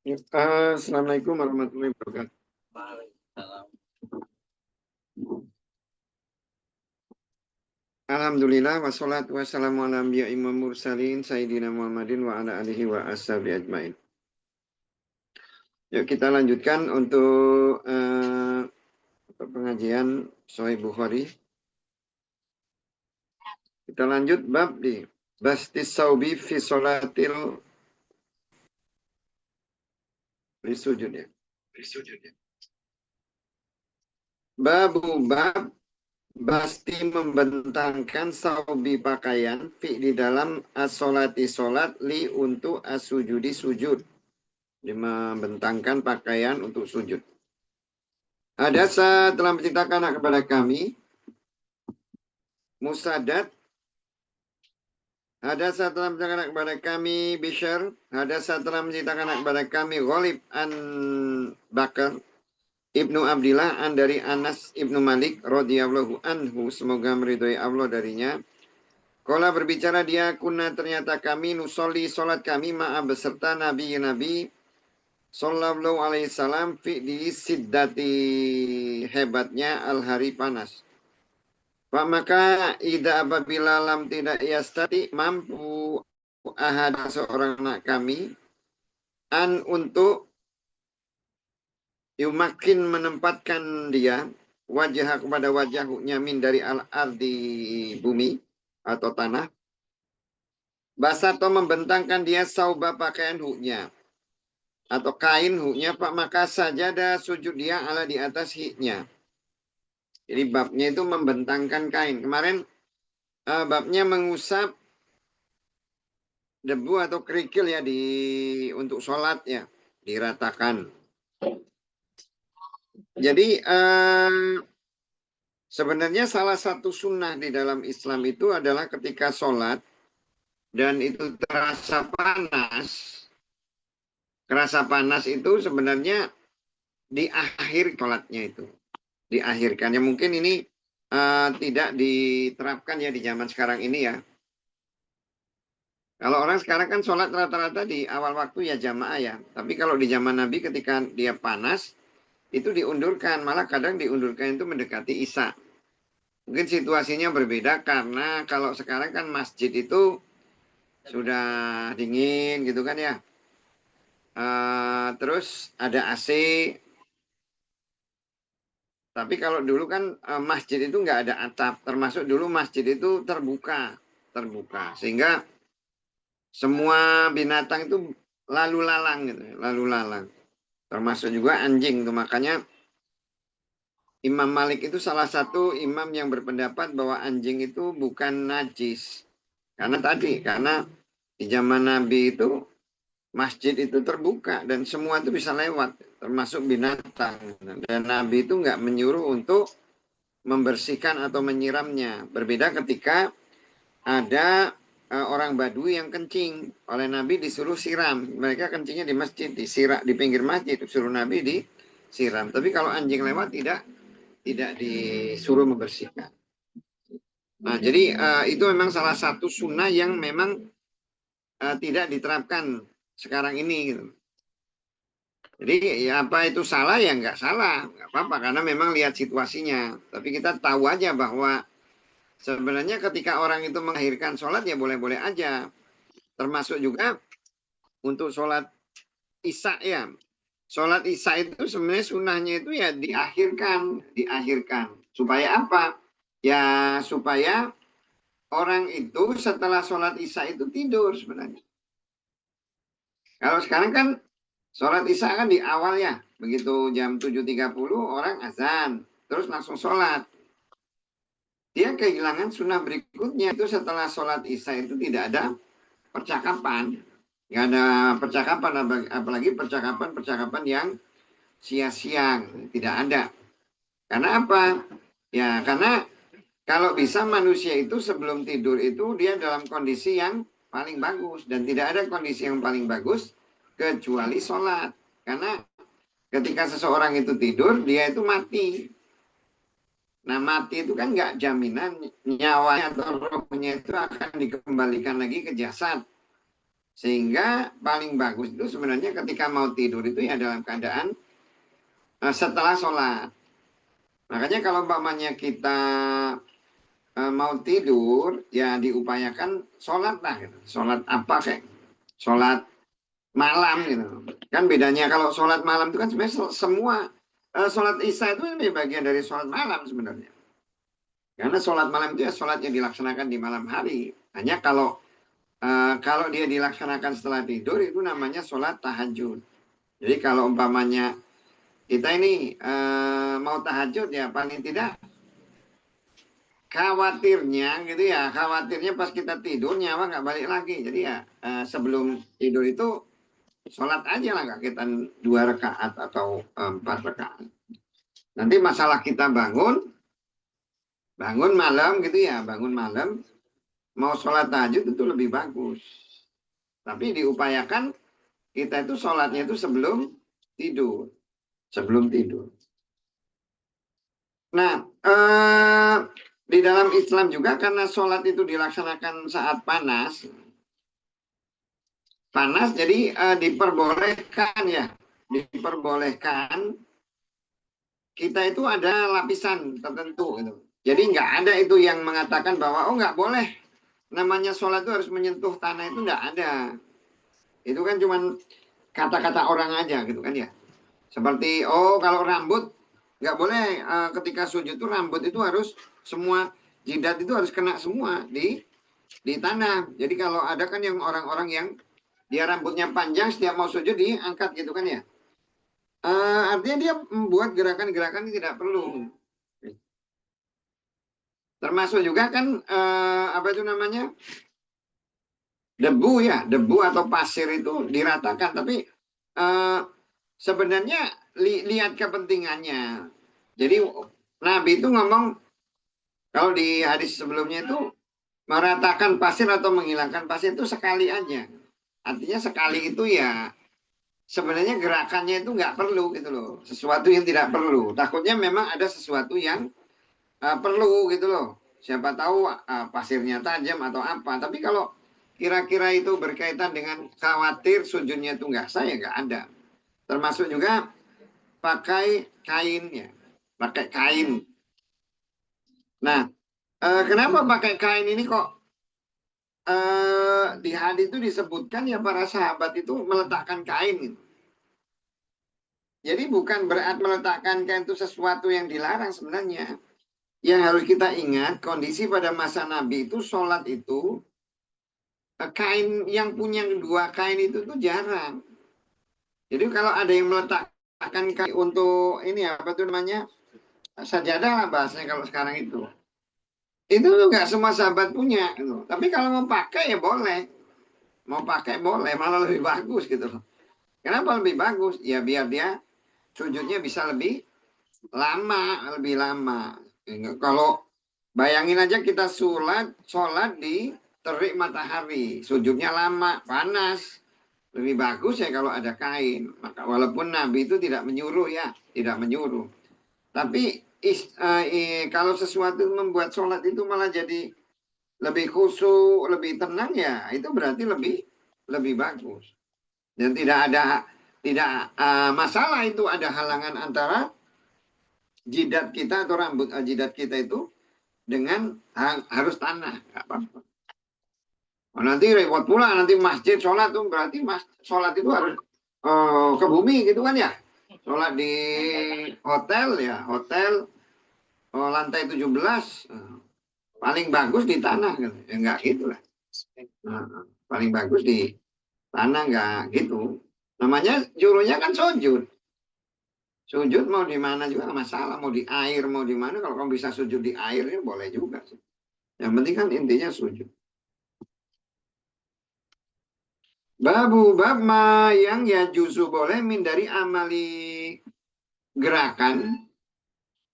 Assalamualaikum warahmatullahi wabarakatuh. Alhamdulillah wassalatu wassalamu ala anbiya'i wa mursalin sayyidina Muhammadin wa ala alihi wa ashabi ajmain. Yuk kita lanjutkan untuk pengajian Sahih Bukhari. Kita lanjut bab di Bastis Saubi fi Sholatil Sujud ya. Babu bab Basti membentangkan saubi pakaian fi di dalam as-sholati sholat li untuk as-sujudi sujud. Dia membentangkan pakaian untuk sujud. Hadasa telah menceritakan kepada kami Musaddad. Hadasa telah menceritakan kepada kami Bishr. Hadasa telah menceritakan kepada kami Ghalib an Bakar Ibnu Abdillah an dari Anas Ibnu Malik radhiyallahu anhu, semoga meridhoi Allah darinya. Kala berbicara dia, kuna ternyata kami nusolli solat kami ma'a beserta Nabi sallallahu alaihi wasallam fi di siddati hebatnya al-hari panas. Pak maka ida apabila lam tidak yastati mampu ahad seorang anak kami an untuk yumakin menempatkan dia wajah kepada wajahnya min dari al-ardi bumi atau tanah. Basar atau membentangkan dia sauba pakaian huknya atau kain huknya, Pak maka sajadah sujud dia ala di atas hiknya. Jadi babnya itu membentangkan kain. Kemarin babnya mengusap debu atau kerikil ya untuk sholat ya, diratakan. Jadi sebenarnya salah satu sunnah di dalam Islam itu adalah ketika sholat dan itu terasa panas itu sebenarnya di akhir sholatnya itu. Diakhirkan. Ya mungkin ini tidak diterapkan ya di zaman sekarang ini ya. Kalau orang sekarang kan sholat rata-rata di awal waktu ya jamaah ya. Tapi kalau di zaman Nabi ketika dia panas, itu diundurkan. Malah kadang diundurkan itu mendekati Isya. Mungkin situasinya berbeda karena kalau sekarang kan masjid itu sudah dingin gitu kan ya. Terus ada AC. Tapi kalau dulu kan masjid itu nggak ada atap. Termasuk dulu masjid itu terbuka. Sehingga semua binatang itu lalu lalang gitu, lalu lalang. Termasuk juga anjing tuh. Makanya Imam Malik itu salah satu imam yang berpendapat bahwa anjing itu bukan najis. Karena di zaman Nabi itu masjid itu terbuka dan semua itu bisa lewat, termasuk binatang. Dan Nabi itu nggak menyuruh untuk membersihkan atau menyiramnya. Berbeda ketika ada orang Badui yang kencing, oleh Nabi disuruh siram. Mereka kencingnya di masjid, di pinggir masjid, suruh Nabi disiram. Tapi kalau anjing lewat tidak disuruh membersihkan. Nah, jadi itu memang salah satu sunnah yang memang tidak diterapkan sekarang ini. Gitu. Jadi ya apa itu salah ya nggak salah, nggak apa-apa karena memang lihat situasinya. Tapi kita tahu aja bahwa sebenarnya ketika orang itu mengakhirkan sholat ya boleh-boleh aja. Termasuk juga untuk sholat Isya ya. Sholat Isya itu sebenarnya sunnahnya itu ya diakhirkan. Supaya apa? Ya supaya orang itu setelah sholat Isya itu tidur sebenarnya. Kalau sekarang kan sholat Isya kan di awal ya. Begitu jam 7.30 orang azan. Terus langsung sholat. Dia kehilangan sunnah berikutnya itu setelah sholat Isya itu tidak ada percakapan. Nggak ada percakapan, apalagi percakapan yang sia-sia. Tidak ada. Karena apa? Ya karena kalau bisa manusia itu sebelum tidur itu dia dalam kondisi yang paling bagus. Dan tidak ada kondisi yang paling bagus kecuali sholat. Karena ketika seseorang itu tidur, dia itu mati. Nah mati itu kan nggak jaminan nyawanya atau rohnya itu akan dikembalikan lagi ke jasad. Sehingga paling bagus itu sebenarnya ketika mau tidur itu ya dalam keadaan setelah sholat. Makanya kalau umpamanya kita mau tidur, ya diupayakan sholat lah. Gitu. Sholat apa kayak? Sholat malam gitu. Kan bedanya kalau sholat malam itu kan sebenarnya semua sholat isya itu bagian dari sholat malam sebenarnya. Karena sholat malam itu ya sholat yang dilaksanakan di malam hari. Hanya kalau dia dilaksanakan setelah tidur itu namanya sholat tahajud. Jadi kalau umpamanya kita ini mau tahajud ya paling tidak khawatirnya gitu ya, khawatirnya pas kita tidur nyawa nggak balik lagi. Jadi ya sebelum tidur itu sholat aja lah nggak kita 2 rakaat atau 4 rakaat. Nanti masalah kita bangun malam gitu ya, bangun malam mau sholat tahajud itu lebih bagus. Tapi diupayakan kita itu sholatnya itu sebelum tidur. Sebelum tidur. Nah, di dalam Islam juga karena sholat itu dilaksanakan saat panas. Panas jadi diperbolehkan ya. Diperbolehkan kita itu ada lapisan tertentu gitu. Jadi nggak ada itu yang mengatakan bahwa oh nggak boleh namanya sholat itu harus menyentuh tanah, itu nggak ada. Itu kan cuman kata-kata orang aja gitu kan ya. Seperti oh kalau rambut nggak boleh ketika sujud itu rambut itu harus semua jidat itu harus kena semua di tanah. Jadi kalau ada kan yang orang-orang yang dia rambutnya panjang setiap mau sujud diangkat gitu kan ya. Artinya dia membuat gerakan-gerakan yang tidak perlu. Termasuk juga kan apa itu namanya debu ya, debu atau pasir itu diratakan. Tapi sebenarnya lihat kepentingannya. Jadi Nabi itu ngomong kalau di hadis sebelumnya itu meratakan pasir atau menghilangkan pasir itu sekali aja. Artinya sekali itu ya sebenarnya gerakannya itu nggak perlu gitu loh. Sesuatu yang tidak perlu. Takutnya memang ada sesuatu yang perlu gitu loh. Siapa tahu pasirnya tajam atau apa. Tapi kalau kira-kira itu berkaitan dengan khawatir sujudnya itu nggak sah ya nggak ada. Termasuk juga pakai kainnya. Pakai kain. Nah, kenapa pakai kain ini kok di hadis itu disebutkan ya para sahabat itu meletakkan kain gitu. Jadi bukan berarti meletakkan kain itu sesuatu yang dilarang sebenarnya. Yang harus kita ingat kondisi pada masa Nabi itu sholat itu kain yang punya 2 kain itu tuh jarang. Jadi kalau ada yang meletakkan kain untuk ini apa tuh namanya sajadah lah bahasanya kalau sekarang itu tuh nggak semua sahabat punya gitu. Tapi kalau mau pakai ya boleh. Mau pakai boleh, malah lebih bagus gitu loh. Kenapa lebih bagus? Ya biar dia sujudnya bisa lebih lama. Kalau bayangin aja kita sholat di terik matahari, sujudnya lama, panas. Lebih bagus ya kalau ada kain. Maka walaupun Nabi itu tidak menyuruh ya, tidak menyuruh. Tapi kalau sesuatu membuat sholat itu malah jadi lebih khusyuk, lebih tenang ya, itu berarti lebih bagus. Dan tidak masalah itu ada halangan antara jidat kita atau rambut jidat kita itu dengan harus tanah, nggak apa-apa. Oh, nanti repot pula nanti masjid sholat tuh berarti sholat itu harus ke bumi gitu kan ya. Sholat di hotel ya, hotel lantai 17 paling bagus di tanah gitu. Ya enggak gitu lah. Paling bagus di tanah enggak gitu. Namanya jurunya kan sujud. Sujud mau di mana juga masalah, mau di air mau di mana, kalau kamu bisa sujud di air ya boleh juga sih. Yang penting kan intinya sujud. Bab ma yang ya juzu boleh min dari amali gerakan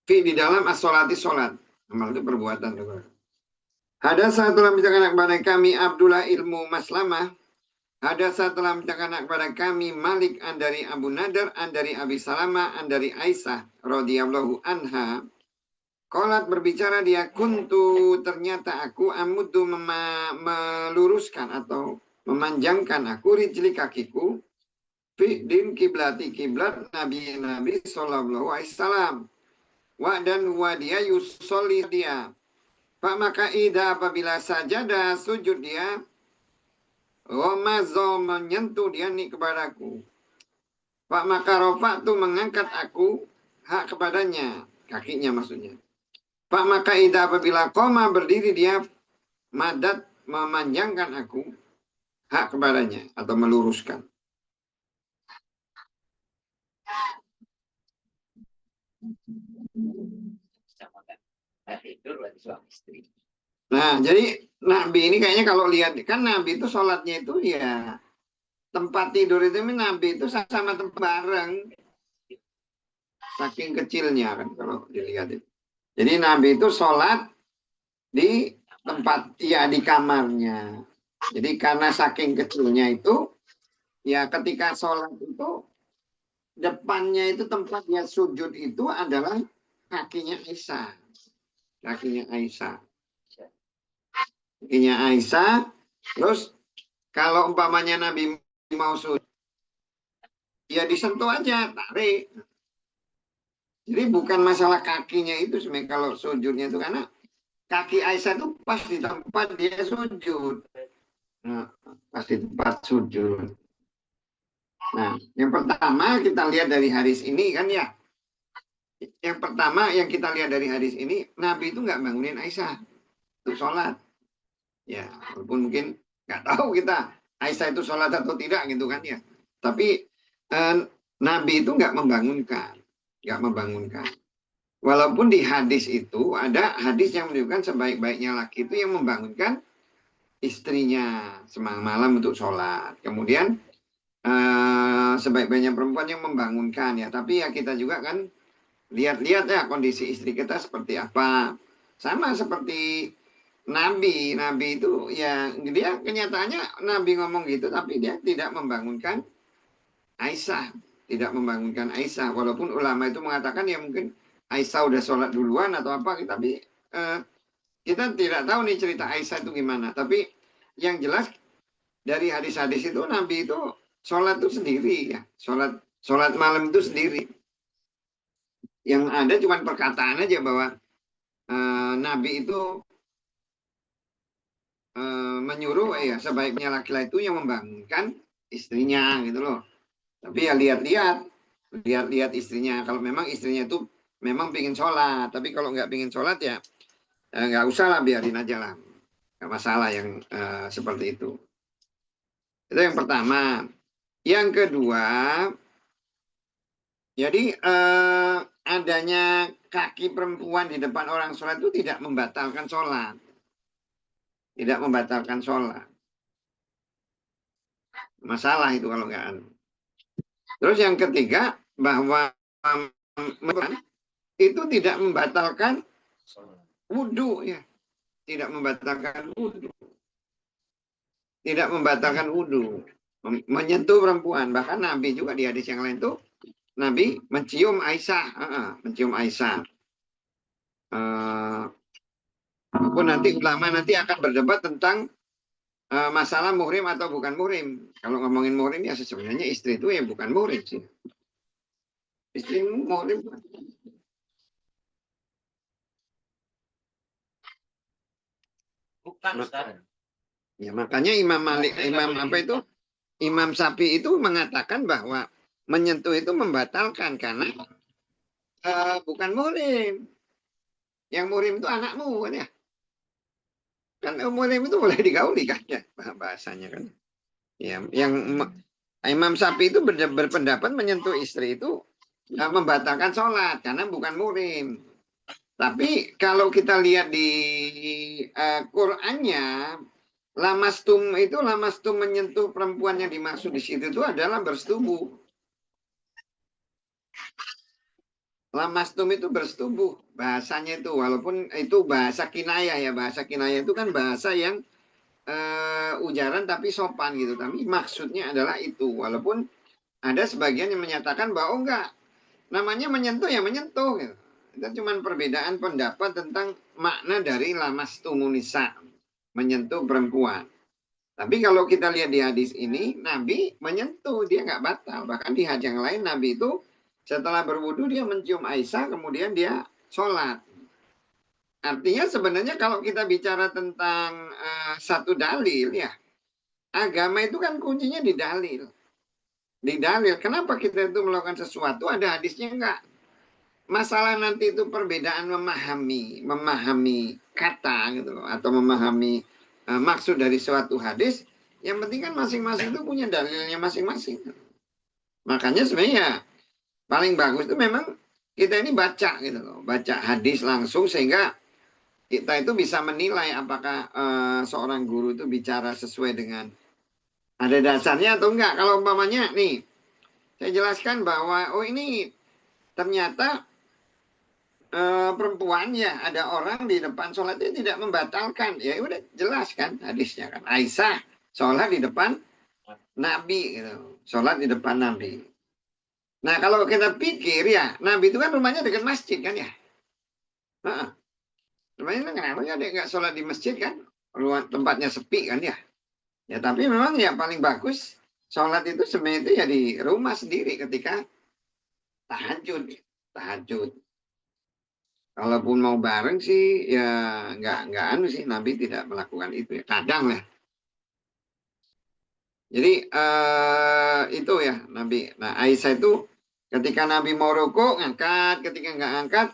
di dalam as-sholati sholat. Amal itu perbuatan. Ada saat telah menceritakan kepada kami Abdullah ilmu Maslamah. Ada saat telah menceritakan kepada kami Malik an dari Abu Nadar an dari Abi Salamah an dari Aisyah radhiyallahu anha. Qalat berbicara dia kuntu ternyata aku amuddu meluruskan atau memanjangkan aku rijli kakiku fi din kiblati kiblat nabi sallallahu alaihi wasallam wa dan wa dia yusolli dia pak maka ida apabila sajada sujud dia romazo menyentuh dia nih kepadaku pak maka rofa tu mengangkat aku hak kepadanya kakinya maksudnya pak maka ida apabila koma berdiri dia madat memanjangkan aku hak kepadanya atau meluruskan. Nah, jadi Nabi ini kayaknya kalau lihat kan Nabi itu sholatnya itu ya tempat tidur itu Nabi itu sama tempat bareng saking kecilnya kan kalau dilihat itu. Jadi Nabi itu sholat di tempat ya di kamarnya. Jadi karena saking kecilnya itu ya ketika sholat itu depannya itu tempatnya sujud itu adalah kakinya Aisyah. Kakinya Aisyah. Kakinya Aisyah. Terus kalau umpamanya Nabi mau sujud, ya disentuh aja, tarik. Jadi bukan masalah kakinya itu sebenarnya kalau sujudnya itu karena kaki Aisyah itu pas di tempat dia sujud. Nah, pas di tempat sujud. Nah, yang pertama kita lihat dari hadis ini kan ya. Yang pertama yang kita lihat dari hadis ini, Nabi itu nggak bangunin Aisyah untuk sholat. Ya, walaupun mungkin nggak tahu kita Aisyah itu sholat atau tidak gitu kan ya. Tapi Nabi itu nggak membangunkan. Walaupun di hadis itu ada hadis yang menunjukkan sebaik-baiknya laki itu yang membangunkan istrinya semang malam untuk sholat. Kemudian sebaik-baiknya perempuan yang membangunkan ya. Tapi ya kita juga kan lihat-lihat ya kondisi istri kita seperti apa. Sama seperti Nabi itu ya dia kenyataannya Nabi ngomong gitu tapi dia tidak membangunkan Aisyah. Tidak membangunkan Aisyah. Walaupun ulama itu mengatakan ya mungkin Aisyah udah sholat duluan atau apa. Tapi kita tidak tahu nih cerita Aisyah itu gimana. Tapi yang jelas dari hadis-hadis itu Nabi itu sholat itu sendiri ya. Sholat malam itu sendiri. Yang ada cuma perkataan aja bahwa Nabi itu menyuruh ya sebaiknya laki-laki itu yang membangunkan istrinya gitu loh. Tapi ya lihat istrinya. Kalau memang istrinya itu memang pingin sholat, tapi kalau nggak pingin sholat ya nggak usah lah, biarin aja lah, nggak masalah yang seperti itu. Itu yang pertama. Yang kedua, jadi adanya kaki perempuan di depan orang sholat itu tidak membatalkan sholat, tidak membatalkan sholat. Masalah itu kalau nggak. Terus yang ketiga bahwa itu tidak membatalkan wudhu ya, tidak membatalkan wudhu, tidak membatalkan wudhu, menyentuh perempuan. Bahkan Nabi juga di hadis yang lain tuh Nabi mencium Aisyah, mencium Aisyah. Walaupun nanti ulama nanti akan berdebat tentang masalah muhrim atau bukan muhrim. Kalau ngomongin muhrim ya sebenarnya istri itu ya bukan muhrim sih. Istri muhrim. Bukan, ya makanya Imam Malik, Imam Syafi'i itu mengatakan bahwa menyentuh itu membatalkan karena bukan muhrim. Yang muhrim itu anakmu kan ya. Kan muhrim itu boleh digauli kan ya bahasanya kan. Ya, yang Imam Syafi'i itu berpendapat menyentuh istri itu membatalkan sholat karena bukan muhrim. Tapi kalau kita lihat di Qur'annya, lamastum menyentuh perempuan yang dimaksud di situ itu adalah bersetubuh. Lamastum itu bersetubuh bahasanya itu, walaupun itu bahasa kinayah ya, bahasa kinayah itu kan bahasa yang ujaran tapi sopan gitu. Tapi maksudnya adalah itu, walaupun ada sebagian yang menyatakan bahwa oh enggak, namanya menyentuh ya menyentuh gitu. Itu cuma perbedaan pendapat tentang makna dari lamastumunisa, menyentuh perempuan. Tapi kalau kita lihat di hadis ini, Nabi menyentuh, dia nggak batal. Bahkan di hadis yang lain, Nabi itu setelah berwudu dia mencium Aisyah, kemudian dia sholat. Artinya sebenarnya kalau kita bicara tentang satu dalil, ya agama itu kan kuncinya di dalil. Di dalil, kenapa kita itu melakukan sesuatu, ada hadisnya enggak? Masalah nanti itu perbedaan memahami kata gitu loh, atau memahami maksud dari suatu hadis. Yang penting kan masing-masing itu punya dalilnya masing-masing. Makanya sebenarnya paling bagus itu memang kita ini baca gitu loh, baca hadis langsung sehingga kita itu bisa menilai apakah seorang guru itu bicara sesuai dengan ada dasarnya atau enggak. Kalau umpamanya nih, saya jelaskan bahwa oh ini ternyata perempuan ya ada orang di depan sholatnya tidak membatalkan, ya udah jelas kan hadisnya kan, Aisyah sholat di depan Nabi gitu, sholat di depan Nabi. Nah kalau kita pikir ya Nabi itu kan rumahnya dekat masjid kan ya, rumahnya kenapa ya dia nggak sholat di masjid kan, ruang tempatnya sepi kan ya. Ya tapi memang ya paling bagus sholat itu sebenarnya itu ya di rumah sendiri ketika tahajud. Kalaupun mau bareng sih ya nggak anu sih, Nabi tidak melakukan itu ya, kadang lah. Jadi itu ya Nabi. Nah Aisyah itu ketika Nabi mau rukuk ngangkat, ketika nggak angkat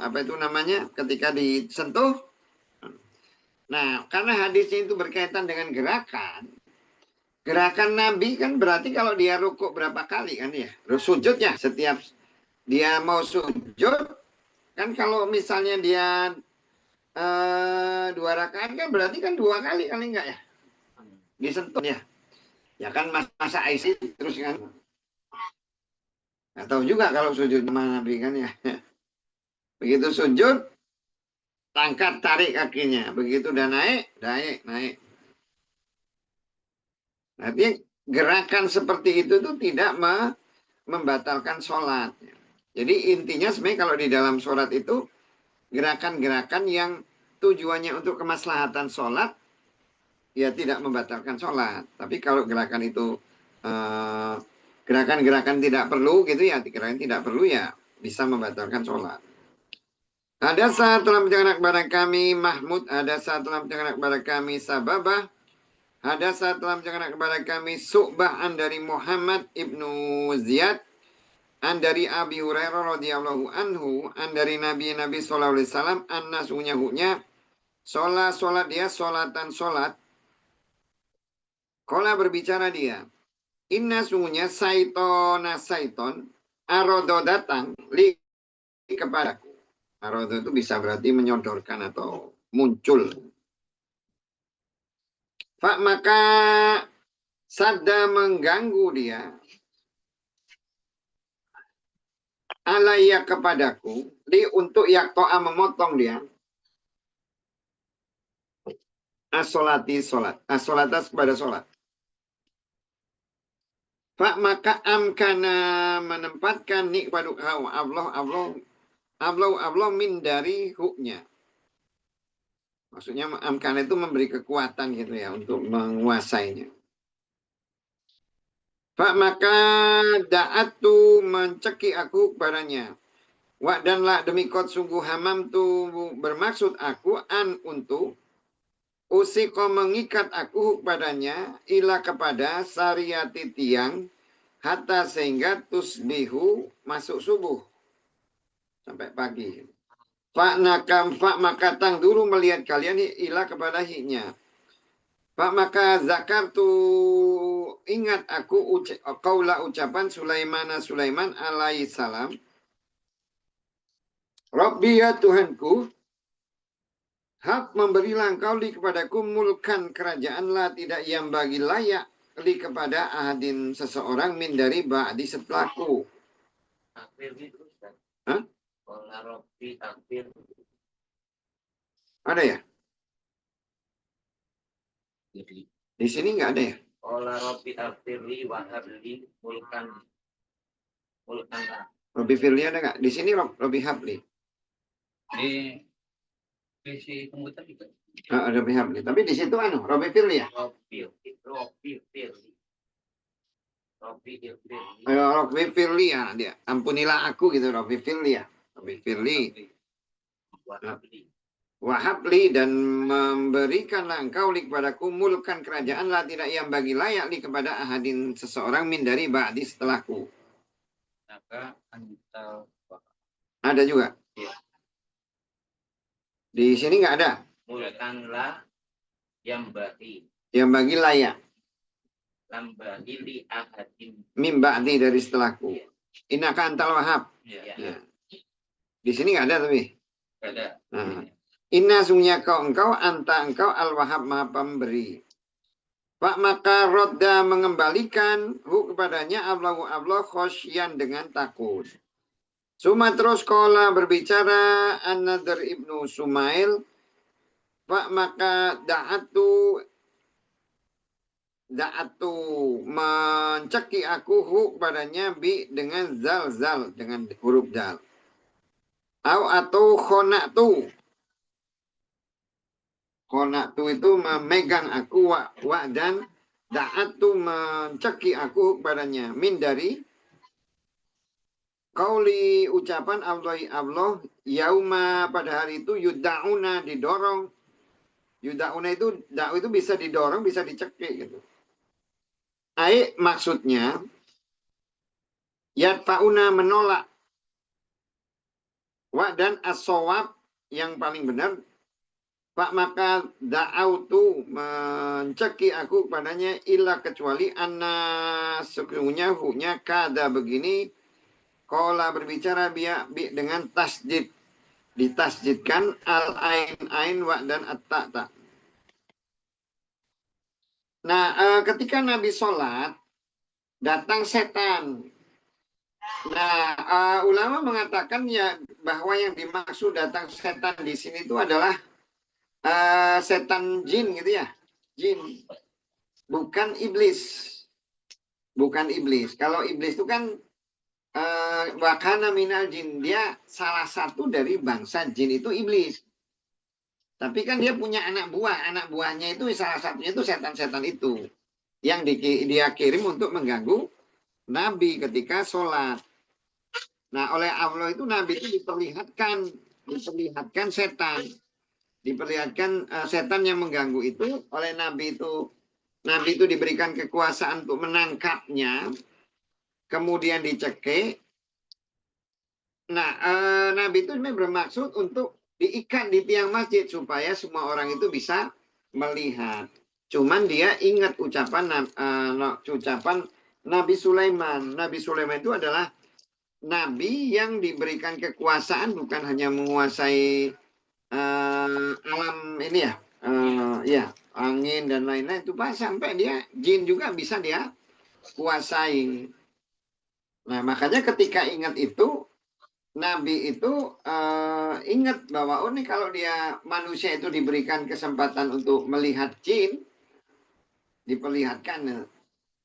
apa itu namanya, ketika disentuh. Nah karena hadisnya itu berkaitan dengan gerakan Nabi kan berarti kalau dia rukuk berapa kali kan ya, sujudnya setiap dia mau sujud kan, kalau misalnya dia 2 rakaat kan berarti kan 2 kali kali enggak ya disentuh ya, ya kan masa Aisyah terus kan nggak tahu juga kalau sujud sama Nabi kan ya. Begitu sujud angkat tarik kakinya, begitu udah naik. Nanti gerakan seperti itu tuh tidak membatalkan sholat. Jadi intinya sebenarnya kalau di dalam sholat itu gerakan-gerakan yang tujuannya untuk kemaslahatan sholat ya tidak membatalkan sholat. Tapi kalau gerakan itu gerakan-gerakan tidak perlu gitu ya, gerakan tidak perlu ya bisa membatalkan sholat. Ada saat telah menceritakan kepada kami Mahmud, ada saat telah menceritakan kepada kami Sababah, ada saat telah menceritakan kepada kami Su'bah dari Muhammad ibnu Ziyad, an dari Abi Hurairah radhiyallahu anhu, an dari Nabi sallallahu alaihi wasallam, anna sunya sholat dia sholatan sholat. Kola berbicara dia, inna sungguhnya saiton arodo datang li kepadaku. Arodo itu bisa berarti menyodorkan atau muncul. Pak maka sada mengganggu dia alaiya kepadaku li untuk yaktoa memotong dia asolati sholat, asolatas kepada sholat. Pak maka amkana menempatkan ni kepada Allah min dari huknya. Maksudnya amkana itu memberi kekuatan gitu ya untuk menguasainya. Pak maka da'atu menceki aku kepadanya. Wa dan la demikot sungguh hamam tu bermaksud aku an untuk usiko mengikat aku kepadanya ila kepada sariyati tiang hatta sehingga tusbihu masuk subuh sampai pagi. Pak nakam pak maka tang dulu melihat kalian ila kepada hiknya. Pak maka zakar tu ingat aku kaulah ucapan Sulaiman alaihi salam. Rabbi ya Tuhanku, hak memberilah engkau li kepadaku mulkan kerajaan lah tidak yang bagi layak li kepada ahadin seseorang min dari ba'di setelahku. Hah? Ada ya? Di sini nggak ada ya? Robi Firli ada nggak? Di sini Robi Habli. PC komputer juga. Robi Hapli. Tapi di situ Robi Firli ya? Robi Firli ya dia. Ampunilah aku gitu, Robi Firli ya. Robi Firli. Wahabli dan memberikanlah engkau li kepadaku mulkan kerajaan lah tidak yang bagi layak li kepada ahadin seseorang min dari ba'di setelahku. Ada juga. Ya. Di sini nggak ada. Mulkanlah yang bagi layak. Lambagi li ahadin Min ba'di dari setelahku. Ya. Innaka antal wahab. Ya. Ya. Di sini nggak ada tapi. Nggak ada. Nah. Inna sungguhnya engkau anta engkau al-wahab maha pemberi. Pak maka rodda mengembalikan kepadanya Allah khosyan dengan takut. Suma terus kola berbicara An-Nadhr ibnu Sumail. Pak maka da'atu menceki aku kepadanya bi dengan zal dengan huruf zal. Atau khonatu. Khonatu itu memegang aku wa dan da'atu menceki aku kepadanya min dari qauli ucapan Allah yauma pada hari itu yud'auna didorong. Yud'auna itu itu bisa didorong, bisa dicekik gitu. Maksudnya yadfa'una menolak wa dan as-shawab yang paling benar. Pak maka da'autu menceki aku padanya illa kecuali anna sesungguhnya hunya kada begini kola berbicara bi dengan tasjid ditasjidkan al ain wa dan at-ta. Nah ketika Nabi sholat datang setan. Nah ulama mengatakan ya bahwa yang dimaksud datang setan di sini itu adalah setan jin gitu ya, jin, bukan iblis, Kalau iblis itu kan wakana minal jin, dia salah satu dari bangsa jin itu iblis. Tapi kan dia punya anak buahnya itu salah satunya itu setan-setan itu yang dia kirim untuk mengganggu Nabi ketika sholat. Nah oleh Allah itu Nabi itu diperlihatkan setan. Diperlihatkan setan yang mengganggu itu oleh Nabi itu diberikan kekuasaan untuk menangkapnya, kemudian dicekik. Nah, Nabi itu bermaksud untuk diikat di tiang masjid supaya semua orang itu bisa melihat. Cuman dia ingat ucapan Nabi Sulaiman. Nabi Sulaiman itu adalah Nabi yang diberikan kekuasaan bukan hanya menguasai alam ini ya, angin dan lain-lain itu Pak, sampai dia jin juga bisa dia kuasai. Nah makanya ketika ingat itu Nabi itu ingat bahwa ini kalau dia manusia itu diberikan kesempatan untuk melihat jin, diperlihatkan,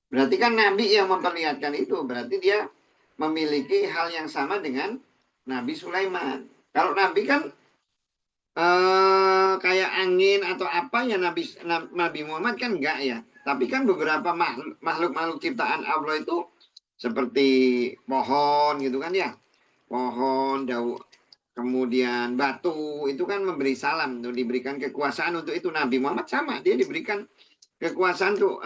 berarti kan Nabi yang memperlihatkan itu, berarti dia memiliki hal yang sama dengan Nabi Sulaiman. Kalau Nabi kan kayak angin atau apa ya Nabi Muhammad kan enggak ya. Tapi kan beberapa makhluk ciptaan Allah itu seperti pohon gitu kan ya. Pohon, daun, kemudian batu itu kan memberi salam, tuh diberikan kekuasaan untuk itu. Nabi Muhammad sama, dia diberikan kekuasaan untuk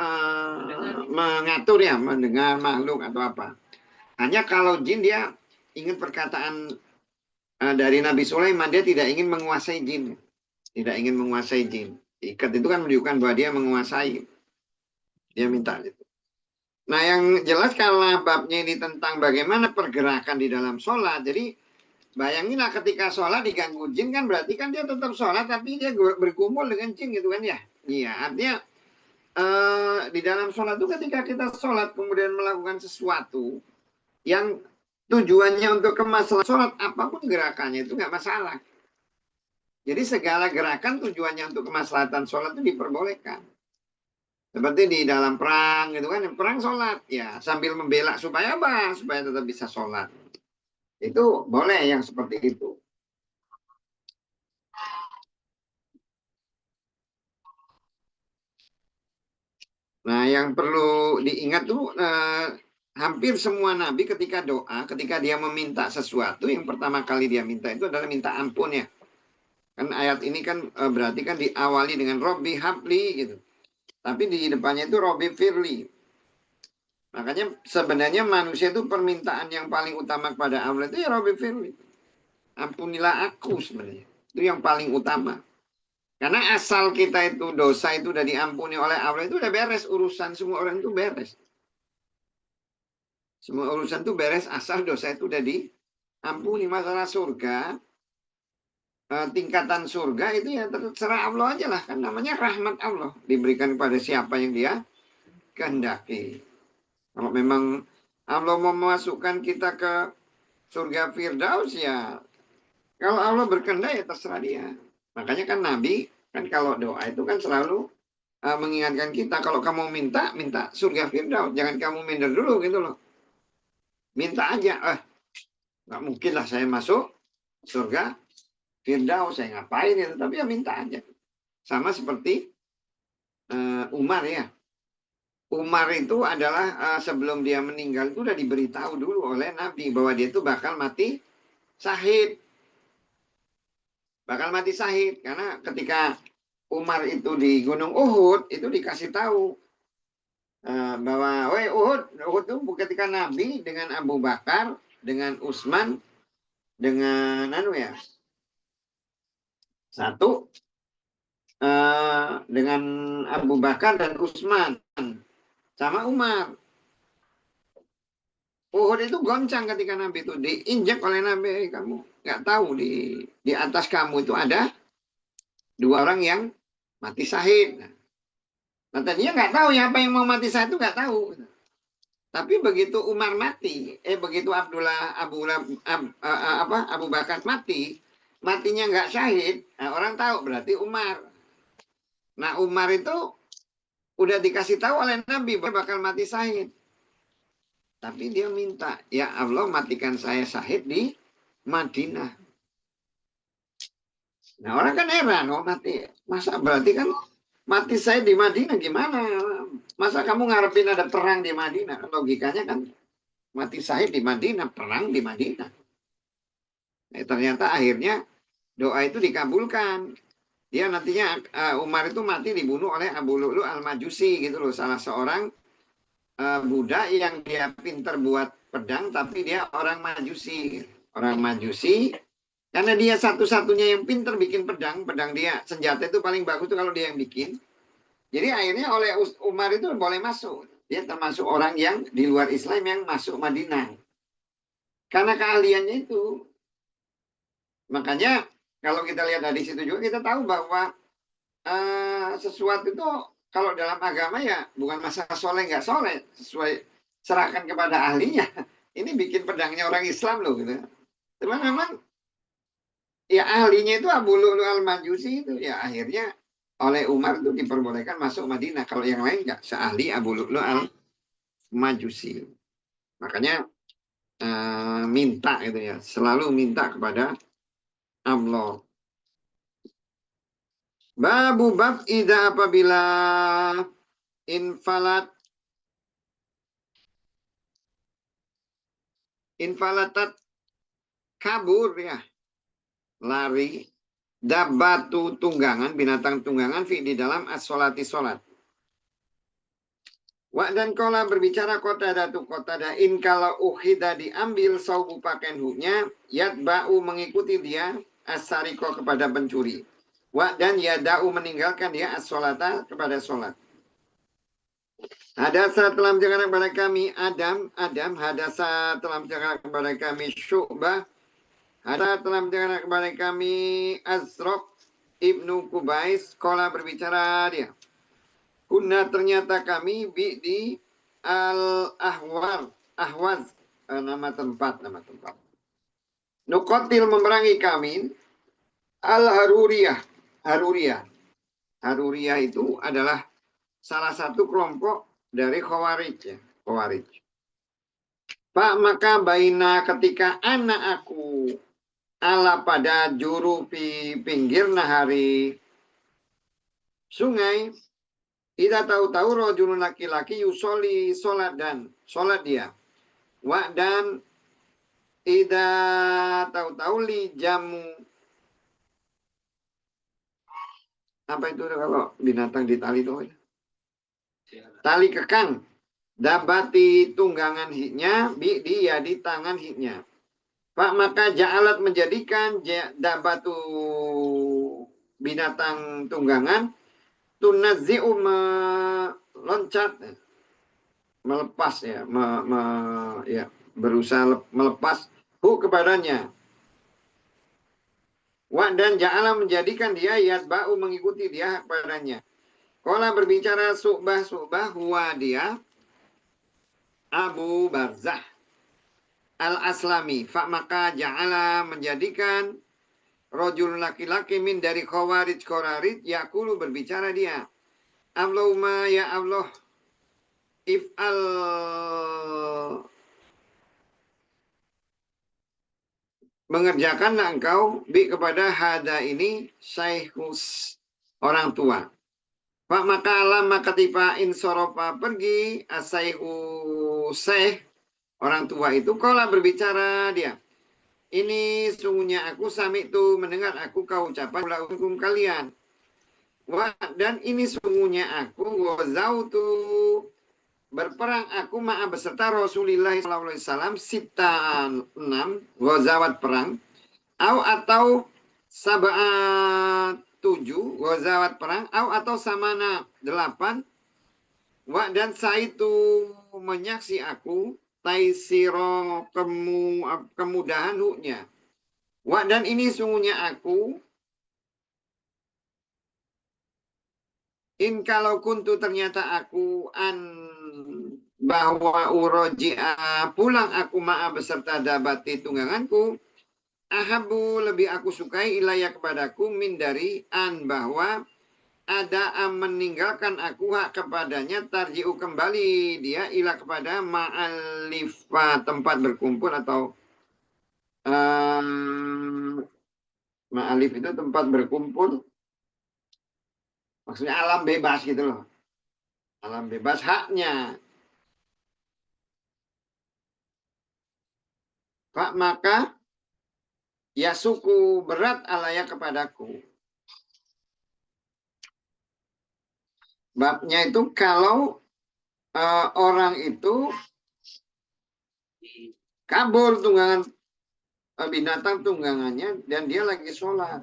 mengatur ya, mendengar makhluk atau apa. Hanya kalau jin dia ingat perkataan dari Nabi Sulaiman, dia tidak ingin menguasai jin. Tidak ingin menguasai jin. Ikat itu kan menunjukkan bahwa dia menguasai. Dia minta itu. Nah yang jelas kalau babnya ini tentang bagaimana pergerakan di dalam sholat. Jadi bayanginlah ketika sholat diganggu jin kan berarti kan dia tetap sholat tapi dia berkumpul dengan jin gitu kan ya. Iya artinya di dalam sholat itu ketika kita sholat kemudian melakukan sesuatu yang tujuannya untuk kemaslahatan sholat, apapun gerakannya itu nggak masalah. Jadi segala gerakan tujuannya untuk kemaslahatan sholat itu diperbolehkan. Seperti di dalam perang gitu kan, perang sholat ya sambil membela supaya apa? Supaya tetap bisa sholat. Itu boleh yang seperti itu. Nah, yang perlu diingat tuh hampir semua nabi ketika doa, ketika dia meminta sesuatu, yang pertama kali dia minta itu adalah minta ampun ya. Kan ayat ini kan berarti kan diawali dengan Robbi Habli gitu. Tapi di depannya itu Robbi Firli. Makanya sebenarnya manusia itu permintaan yang paling utama kepada Allah itu ya Robbi Firli. Ampunilah aku sebenarnya. Itu yang paling utama. Karena asal kita itu dosa itu udah diampuni oleh Allah itu udah beres urusan semua orang itu beres. Semua urusan itu beres asal dosa itu udah diampuni. Masalah surga, tingkatan surga itu ya terserah Allah aja lah. Kan namanya rahmat Allah. Diberikan kepada siapa yang dia kehendaki. Kalau memang Allah mau memasukkan kita ke surga Firdaus ya. Kalau Allah berkehendak ya terserah dia. Makanya kan Nabi kan kalau doa itu kan selalu mengingatkan kita kalau kamu minta surga Firdaus, jangan kamu minder dulu gitu loh. Minta aja, nggak mungkin lah saya masuk surga Firdaus, saya ngapain itu, tapi ya minta aja. Sama seperti Umar ya. Umar itu adalah sebelum dia meninggal itu udah diberitahu dulu oleh Nabi bahwa dia itu bakal mati syahid. Bakal mati syahid karena ketika Umar itu di Gunung Uhud itu dikasih tahu bahwa Uhud itu ketika Nabi dengan Abu Bakar, dengan Utsman, dengan satu dengan Abu Bakar dan Utsman sama Umar. Uhud itu goncang ketika Nabi itu diinjak oleh Nabi. Kamu nggak tahu di atas kamu itu ada dua orang yang mati syahid. Nah, tadinya nggak tahu ya apa yang mau mati syahid itu nggak tahu. Tapi begitu Umar mati, begitu Abu Bakar mati, matinya nggak syahid, nah orang tahu berarti Umar. Nah Umar itu udah dikasih tahu oleh Nabi bahwa bakal mati syahid. Tapi dia minta, ya Allah matikan saya syahid di Madinah. Nah orang kan heran, mati, masa berarti kan mati saya di Madinah gimana? Masa kamu ngarepin ada perang di Madinah? Logikanya kan mati syahid di Madinah, perang di Madinah. Ternyata akhirnya doa itu dikabulkan. Dia nantinya Umar itu mati dibunuh oleh Abu Lu'lu' al-Majusi gitu loh, salah seorang budak yang dia pinter buat pedang tapi dia orang Majusi. Orang Majusi karena dia satu-satunya yang pinter bikin pedang dia senjata itu paling bagus tuh kalau dia yang bikin. Jadi akhirnya oleh Umar itu boleh masuk. Dia termasuk orang yang di luar Islam yang masuk Madinah. Karena keahliannya itu. Makanya kalau kita lihat dari situ juga kita tahu bahwa sesuatu itu kalau dalam agama ya bukan masalah soleh nggak soleh, sesuai serahkan kepada ahlinya. Ini bikin pedangnya orang Islam loh gitu. Cuman memang ya ahlinya itu Abu Lu'lu' al-Majusi itu ya akhirnya oleh Umar itu diperbolehkan masuk Madinah. Kalau yang lain nggak seahli Abu Lu'lu' al-Majusi. Makanya minta gitu ya, selalu minta kepada Allah. Babu bab ida apabila infalatat kabur ya, lari, dabatu tunggangan, binatang tunggangan di dalam as-sholati sholat. Wa dan kola berbicara kota datu kota dain kalau uhida diambil saubu pakaian huknya, yatba'u mengikuti dia as-sariko kepada pencuri. Wa dan yada'u meninggalkan dia as-sholata kepada sholat. Hadasa telah menjaga kepada kami Adam, hadasa telah menjaga kepada kami Syu'bah, hadasa telah menjaga kepada kami Azraq ibnu Kubais, kola berbicara dia. Kunna ternyata kami di Ahwaz, nama tempat. Nukotil memerangi kami Haruriyah. Haruriyah itu adalah salah satu kelompok dari Khawarij ya. Khawarij. Pak maka baina ketika anak aku ala pada juru pinggir nahari sungai Ida tahu-tahu rojulun laki-laki yusoli sholat dia. Wa dan ida tahu-tahu li jamu. Apa itu kalau binatang di tali itu? Tali kekang. Dabati tunggangan hiknya dia di tangan hiknya. Pak maka ja'alat menjadikan dabatu binatang tunggangan tunazi'u meloncat melepas ya, ya berusaha melepas kepadanya. Dan ja'ala menjadikan dia yatba'u mengikuti dia kepadanya. Kala berbicara Su'bah huwa dia Abu Barzah Al-Aslami. Maka ja'ala menjadikan rojul laki-laki min dari khawarij yakulu berbicara dia. Allahumma ya Allah if'al mengerjakanlah engkau kepada hada ini syaikhus orang tua. Pak maka lama ketika insorofa pergi asaihu syekh orang tua itu kala berbicara dia. Ini sungguhnya aku sami itu mendengar aku kau ucapan hukum kalian. Wah, dan ini sungguhnya aku wazautu berperang aku ma'a beserta Rasulullah SAW sita 6 wazawat perang atau sab'at 7 wazawat perang atau samana 8 dan saitu menyaksi aku taisiro kemudahan huknya. Dan ini sungguhnya aku kalau kuntu ternyata aku bahwa uroji'a pulang aku ma'a beserta dabati tungganganku ahabu lebih aku sukai ilayah kepadaku min dari bahwa ada meninggalkan aku hak kepadanya tarji'u kembali dia ilah kepada ma'alifa tempat berkumpul atau ma'alif itu tempat berkumpul maksudnya alam bebas gitu loh, alam bebas haknya. Pak maka ya suku berat alaya kepadaku. Babnya itu kalau orang itu kabur tunggangan binatang tunggangannya dan dia lagi sholat.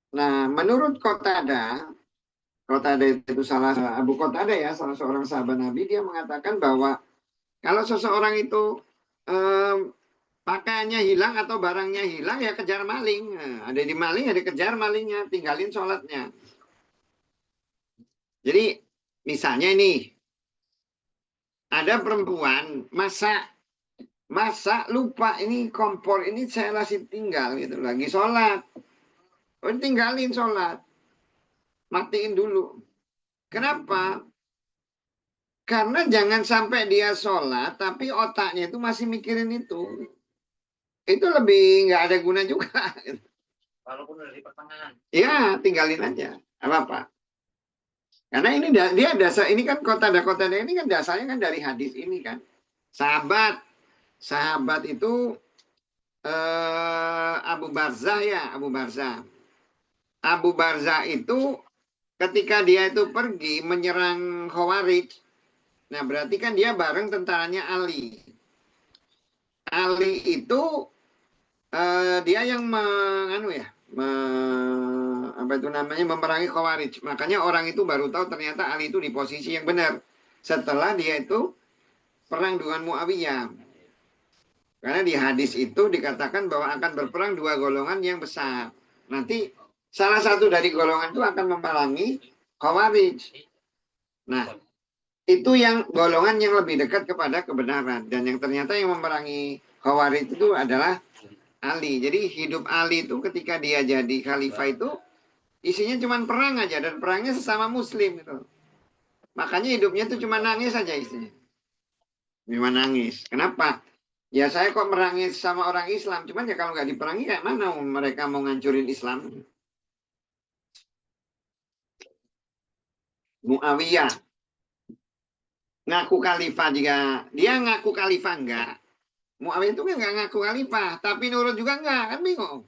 Nah, menurut Qatada itu Abu Qatada ya, salah seorang sahabat Nabi, dia mengatakan bahwa kalau seseorang itu pakaiannya hilang atau barangnya hilang ya kejar maling. Nah, ada di maling, ada kejar malingnya, tinggalin sholatnya. Jadi misalnya ini ada perempuan masa lupa ini kompor ini saya masih tinggal gitu lagi sholat. Tinggalin sholat, matiin dulu. Kenapa? Karena jangan sampai dia sholat tapi otaknya itu masih mikirin itu. Itu lebih nggak ada guna juga. Walaupun dari pertengahan. Ya, tinggalin aja. Apa-apa. Karena ini dia dasar ini kan kota ini kan dasarnya kan dari hadis ini kan. Sahabat itu Abu Barzah ya, Abu Barzah. Abu Barzah itu ketika dia itu pergi menyerang Khawarij. Nah, berarti kan dia bareng tentaranya Ali. Ali itu dia yang memerangi Khawarij. Makanya orang itu baru tahu ternyata Ali itu di posisi yang benar. Setelah dia itu perang dengan Muawiyah. Karena di hadis itu dikatakan bahwa akan berperang dua golongan yang besar. Nanti salah satu dari golongan itu akan memerangi Khawarij. Nah, itu yang golongan yang lebih dekat kepada kebenaran. Dan yang ternyata yang memerangi Khawarij itu adalah Ali. Jadi hidup Ali itu ketika dia jadi khalifah itu isinya cuma perang aja. Dan perangnya sesama muslim gitu. Makanya hidupnya itu cuma nangis aja isinya. Cuma nangis. Kenapa? Ya saya kok merangi sama orang Islam. Cuman ya kalau nggak diperangi kayak mana mereka mau ngancurin Islam. Muawiyah ngaku khalifah, jika dia ngaku khalifah enggak, Muawiyah itu kan enggak ngaku khalifah, tapi nurut juga enggak, kan bingung.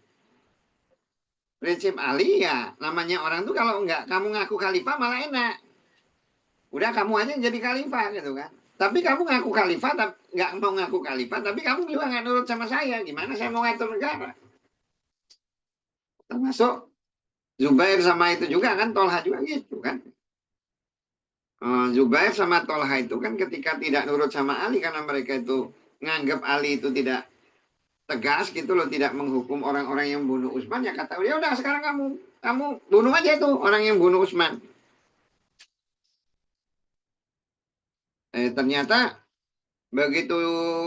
Prinsip Ali ya, namanya orang tuh kalau enggak kamu ngaku khalifah malah enak. Udah kamu aja yang jadi khalifah gitu kan. Tapi kamu ngaku khalifah, nggak mau ngaku khalifah, tapi kamu juga nggak nurut sama saya. Gimana saya mau ngatur negara? Termasuk Zubair sama itu juga kan, Tolha juga gitu kan. Zubair sama Tolha itu kan ketika tidak nurut sama Ali karena mereka itu nganggap Ali itu tidak tegas gitu loh, tidak menghukum orang-orang yang bunuh Utsman, ya kata dia udah sekarang kamu bunuh aja itu orang yang bunuh Utsman. Ternyata begitu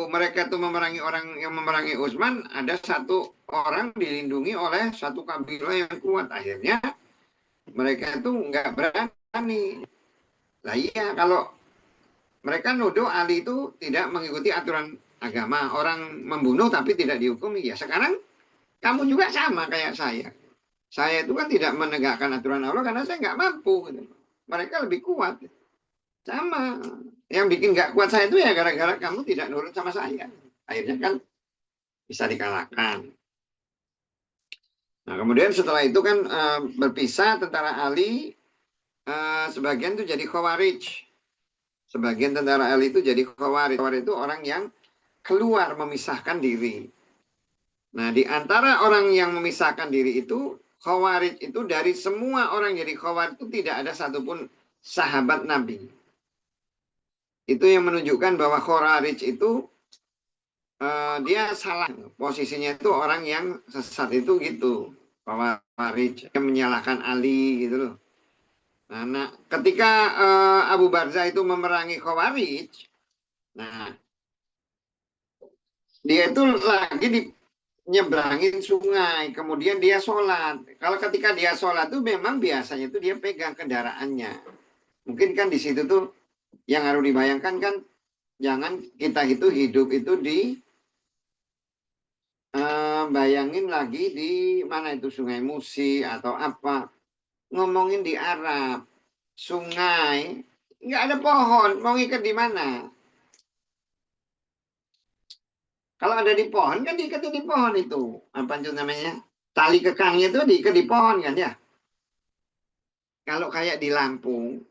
mereka tuh memerangi orang yang memerangi Utsman, ada satu orang dilindungi oleh satu kabilah yang kuat. Akhirnya mereka itu nggak berani. Lah iya, kalau mereka nuduh Ali itu tidak mengikuti aturan agama, orang membunuh tapi tidak dihukumi. Ya sekarang kamu juga sama kayak saya. Saya itu kan tidak menegakkan aturan Allah karena saya nggak mampu. Gitu. Mereka lebih kuat. Sama. Yang bikin nggak kuat saya itu ya gara-gara kamu tidak nurut sama saya. Akhirnya kan bisa dikalahkan. Nah kemudian setelah itu kan berpisah tentara Ali, sebagian itu jadi Khawarij. Sebagian tentara Ali itu jadi Khawarij. Khawarij itu orang yang keluar memisahkan diri. Nah di antara orang yang memisahkan diri itu, Khawarij itu dari semua orang jadi Khawarij itu tidak ada satupun sahabat Nabi. Itu yang menunjukkan bahwa Khawarij itu dia salah. Posisinya itu orang yang sesat itu gitu. Khawarij yang menyalahkan Ali gitu loh. Nah ketika Abu Barzah itu memerangi Khawarij, nah dia itu lagi di nyebrangin sungai, kemudian dia sholat. Kalau ketika dia sholat tuh memang biasanya tuh dia pegang kendaraannya. Mungkin kan di situ tuh yang harus dibayangkan kan, jangan kita itu hidup itu di bayangin lagi di mana itu Sungai Musi atau apa, ngomongin di Arab, sungai nggak ada pohon, mau ngikat di mana? Kalau ada di pohon kan diikat di pohon itu, apa itu namanya? Tali kekangnya itu diikat di pohon kan ya? Kalau kayak di Lampung,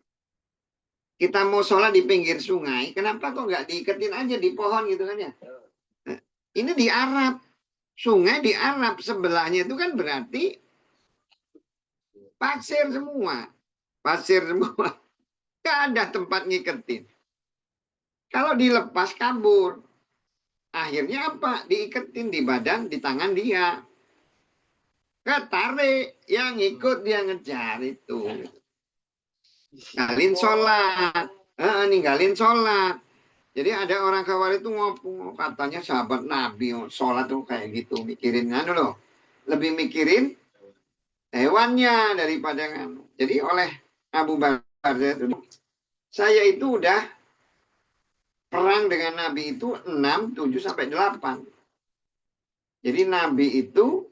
kita mau sholat di pinggir sungai, kenapa kok nggak diiketin aja di pohon gitu kan ya? Ini di Arab, sungai di Arab sebelahnya itu kan berarti pasir semua, nggak ada tempat ngiketin. Kalau dilepas kabur, akhirnya apa? Diiketin di badan, di tangan dia. Ketarik, yang ikut dia ngejar itu. Ninggalin sholat. Jadi ada orang Khawarij itu ngomong, katanya sahabat Nabi, sholat tuh kayak gitu, mikirin kan loh. Lebih mikirin hewannya daripada kan. Jadi oleh Abu Bakar itu, saya itu udah perang dengan Nabi itu 6, 7, sampai 8. Jadi Nabi itu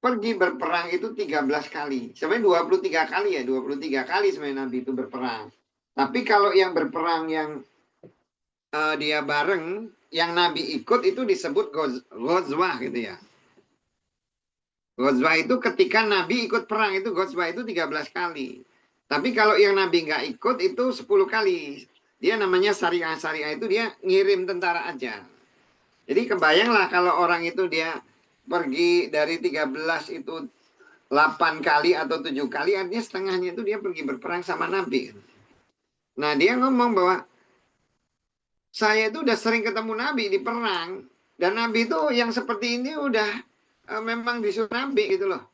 pergi berperang itu 13 kali. Sebenarnya 23 kali ya, 23 kali sebenarnya Nabi itu berperang. Tapi kalau yang berperang yang dia bareng, yang Nabi ikut itu disebut Ghazwah gitu ya. Ghazwah itu ketika Nabi ikut perang itu Ghazwah itu 13 kali. Tapi kalau yang Nabi nggak ikut itu 10 kali. Dia namanya syariah itu dia ngirim tentara aja. Jadi kebayanglah kalau orang itu dia pergi dari 13 itu 8 kali atau 7 kali, artinya setengahnya itu dia pergi berperang sama Nabi. Nah dia ngomong bahwa saya itu udah sering ketemu Nabi di perang, dan Nabi itu yang seperti ini udah memang disuruh Nabi gitu loh.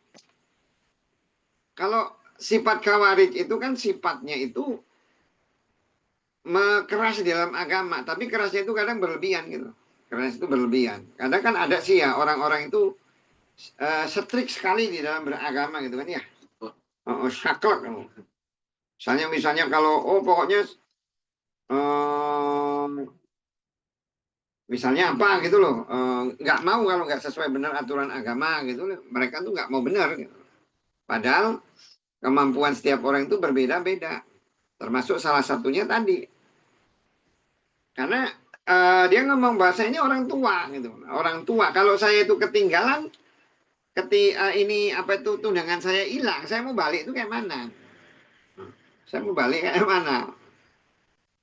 Kalau sifat Khawarij itu kan sifatnya itu keras di dalam agama, tapi kerasnya itu kadang berlebihan gitu. Keras itu berlebihan. Kadang kan ada sih ya orang-orang itu strict sekali di dalam beragama gitu kan ya. Saklek. Misalnya kalau pokoknya misalnya apa gitu loh, nggak mau kalau nggak sesuai benar aturan agama gitu, mereka tuh nggak mau benar gitu. Padahal kemampuan setiap orang itu berbeda-beda. Termasuk salah satunya tadi. Karena dia ngomong bahasa ini orang tua gitu. Orang tua. Kalau saya itu ketinggalan, ini apa itu tundangan saya hilang, saya mau balik itu kayak mana? Saya mau balik kayak mana?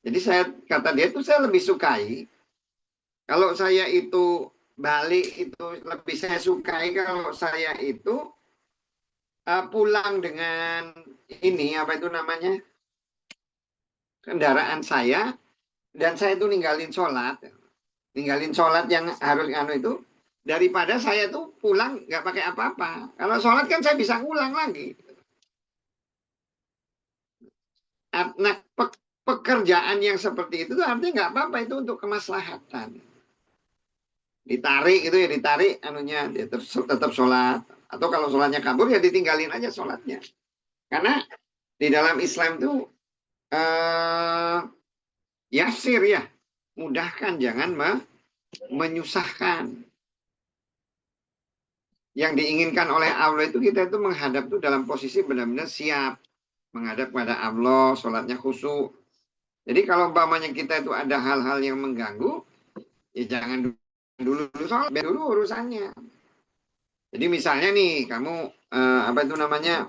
Jadi kata dia itu saya lebih sukai kalau saya itu balik itu lebih saya sukai kalau saya itu pulang dengan ini apa itu namanya kendaraan saya dan saya itu ninggalin sholat yang harus itu daripada saya tuh pulang nggak pakai apa-apa. Kalau sholat kan saya bisa ngulang lagi. Nah, pekerjaan yang seperti itu tuh artinya nggak apa-apa, itu untuk kemaslahatan. Ditarik itu ya ditarik anunya dia tetap sholat, atau kalau sholatnya kabur ya ditinggalin aja sholatnya. Karena di dalam Islam itu yasir ya, mudahkan, jangan menyusahkan. Yang diinginkan oleh Allah itu kita itu menghadap tuh dalam posisi benar-benar siap menghadap pada Allah, sholatnya khusyuk. Jadi kalau umpamanya kita itu ada hal-hal yang mengganggu, ya jangan dulu sholat, biar dulu urusannya. Jadi misalnya nih kamu apa itu namanya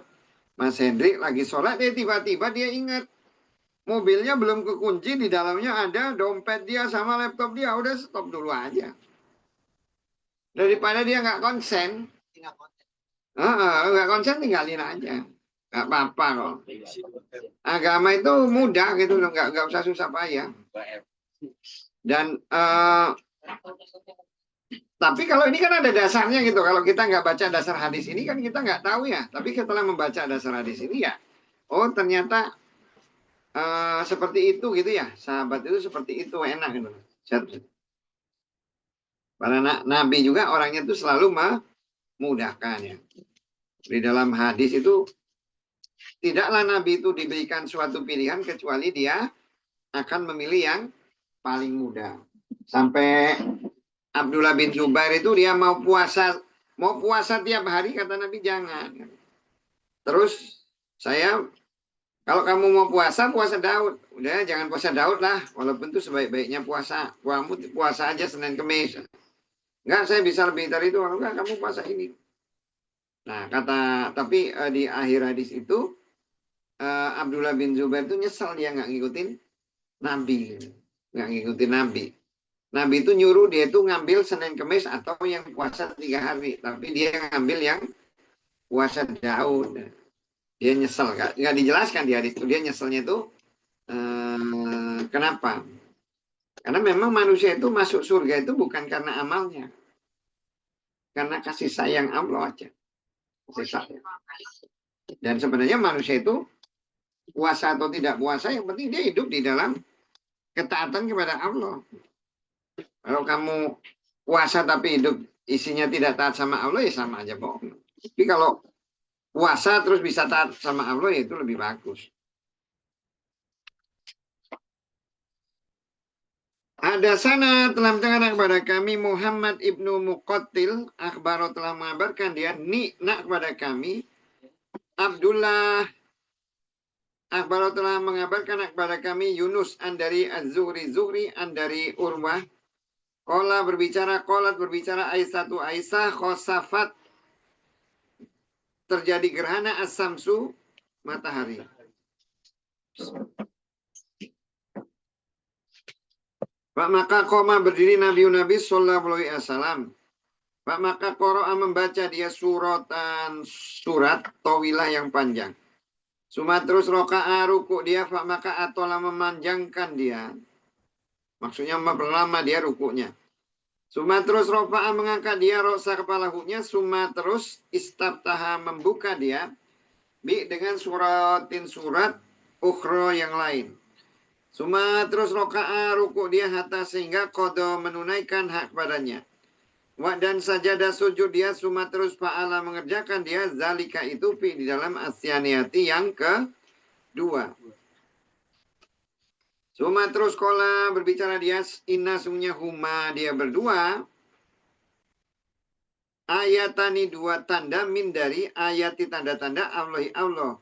Mas Hendrik lagi sholat, tiba-tiba dia ingat mobilnya belum kekunci, di dalamnya ada dompet dia sama laptop dia, udah stop dulu aja. Daripada dia nggak konsen, nggak konsen tinggalin aja, nggak apa-apa kok. Agama itu mudah gitu loh, nggak usah susah payah. Dan tapi kalau ini kan ada dasarnya gitu. Kalau kita nggak baca dasar hadis ini kan kita nggak tahu ya. Tapi setelah membaca dasar hadis ini ya, oh ternyata seperti itu gitu ya. Sahabat itu seperti itu, enak gitu. Para nabi juga orangnya itu selalu memudahkan ya. Di dalam hadis itu tidaklah nabi itu diberikan suatu pilihan kecuali dia akan memilih yang paling mudah. Sampai Abdullah bin Zubair itu dia mau puasa tiap hari, kata Nabi jangan. Terus saya, kalau kamu mau puasa Daud, udah jangan puasa Daud lah, walaupun itu sebaik-baiknya puasa, puasa aja Senin Kemis. Enggak, saya bisa lebih dari itu, kalau enggak kamu puasa ini. Nah tapi di akhir hadis itu Abdullah bin Zubair itu nyesal dia nggak ngikutin Nabi, Nabi itu nyuruh dia itu ngambil Senin Kemis atau yang puasa 3 hari. Tapi dia ngambil yang puasa Daud. Dia nyesel. Nggak dijelaskan di hadis itu. Dia nyeselnya itu kenapa? Karena memang manusia itu masuk surga itu bukan karena amalnya. Karena kasih sayang Allah aja. Kasih sayang. Dan sebenarnya manusia itu puasa atau tidak puasa, yang penting dia hidup di dalam ketaatan kepada Allah. Kalau kamu puasa tapi hidup isinya tidak taat sama Allah, ya sama aja bohong. Tapi kalau puasa terus bisa taat sama Allah, ya itu lebih bagus. Ada sana telah mendengarkan kepada kami Muhammad ibnu Muqattil akhbaro telah mengabarkan dia nak kepada kami Abdullah akhbaro telah mengabarkan kepada kami Yunus an dari Az-Zuhri an dari Urwah. Kolat berbicara Aisyah khosafat terjadi gerhana as-samsu matahari. Pak maka koma berdiri Nabi sallallahu alaihi wasallam. Pak maka qara'a membaca dia surat tawilah yang panjang. Suma terus roka'a ruku dia, pak maka atola memanjangkan dia. Maksudnya memperlama dia rukunya. Suma terus rofa'a mengangkat dia rosa kepala hunya. Suma terus istabtaha membuka dia dengan surat ukhro yang lain. Suma terus roka'a ruku dia hatta sehingga kodo menunaikan hak padanya. Dan sajadah sujud dia. Suma terus fa'ala mengerjakan dia zalika itu di dalam asyaniati yang kedua. Suma terus kola berbicara dia inna sungguhnya huma dia berdua ayatani 2 tanda min dari ayati tanda-tanda Allah.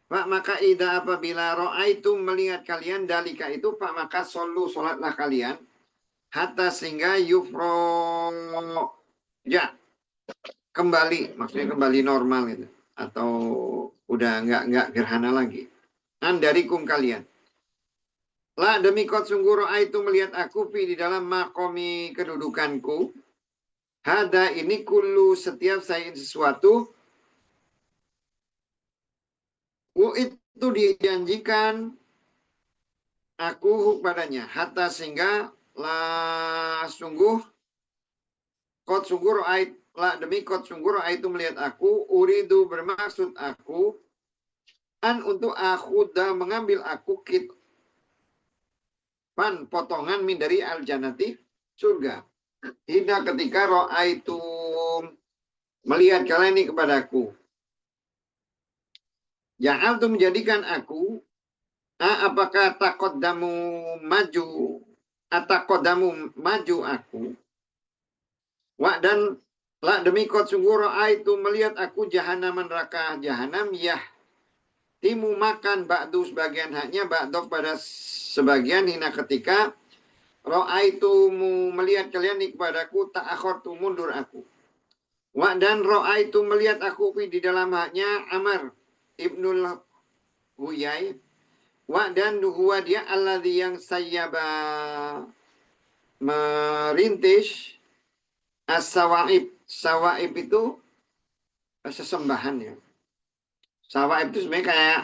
Pak, maka ida apabila ro'aitum melihat kalian dalika itu, Pak, maka sholatlah kalian. Hatta sehingga ya kembali, maksudnya kembali normal itu. Atau udah nggak gerhana lagi. Andarikum kalian. La demi kot sungguh ro'aitum melihat aku fi di dalam makomi kedudukanku. Hada ini kulu setiap saya sesuatu. Itu dijanjikan aku padanya hatta sehingga sungguh kot sungguh ro'ait demi kot sungguh ro'ait itu melihat aku uridu bermaksud aku untuk aku dah mengambil aku potongan min dari al jannati surga. Hingga ketika ro'aitu melihat kalian ini kepadaku. Ja'al itu menjadikan aku apakah takodamu maju atakodamu maju aku dan demi kot sungguh itu melihat aku jahanam neraka jahanam ya timu makan ba'du sebagian haknya ba'dok pada sebagian hina ketika itu melihat kalian kepadaku tak akhortu mundur aku dan itu melihat aku di dalam haknya Amr ibnul Huyai dan huwa dia alladhi yang sayyaba merintis as-sawaib. Sawaib itu sesembahan ya. Sawaib itu sebenarnya kayak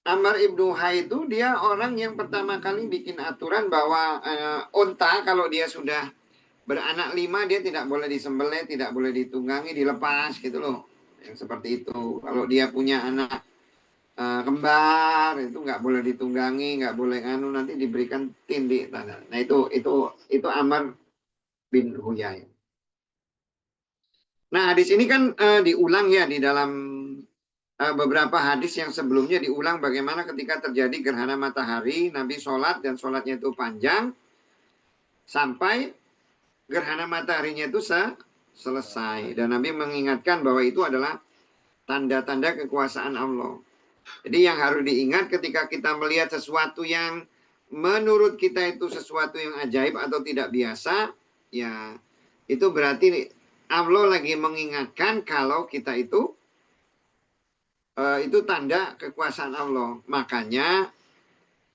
Amr ibnu Hai itu dia orang yang pertama kali bikin aturan bahwa unta kalau dia sudah beranak 5 dia tidak boleh disembelih, tidak boleh ditunggangi, dilepas gitu loh. Yang seperti itu. Kalau dia punya anak kembar itu nggak boleh ditunggangi, nggak boleh nanti diberikan tindih tanah. Nah itu Amr bin Huyai. Nah hadis ini kan diulang ya di dalam beberapa hadis yang sebelumnya diulang bagaimana ketika terjadi gerhana matahari Nabi sholat dan sholatnya itu panjang sampai gerhana mataharinya itu selesai dan Nabi mengingatkan bahwa itu adalah tanda-tanda kekuasaan Allah. Jadi yang harus diingat ketika kita melihat sesuatu yang menurut kita itu sesuatu yang ajaib atau tidak biasa, ya itu berarti Allah lagi mengingatkan kalau kita itu tanda kekuasaan Allah. Makanya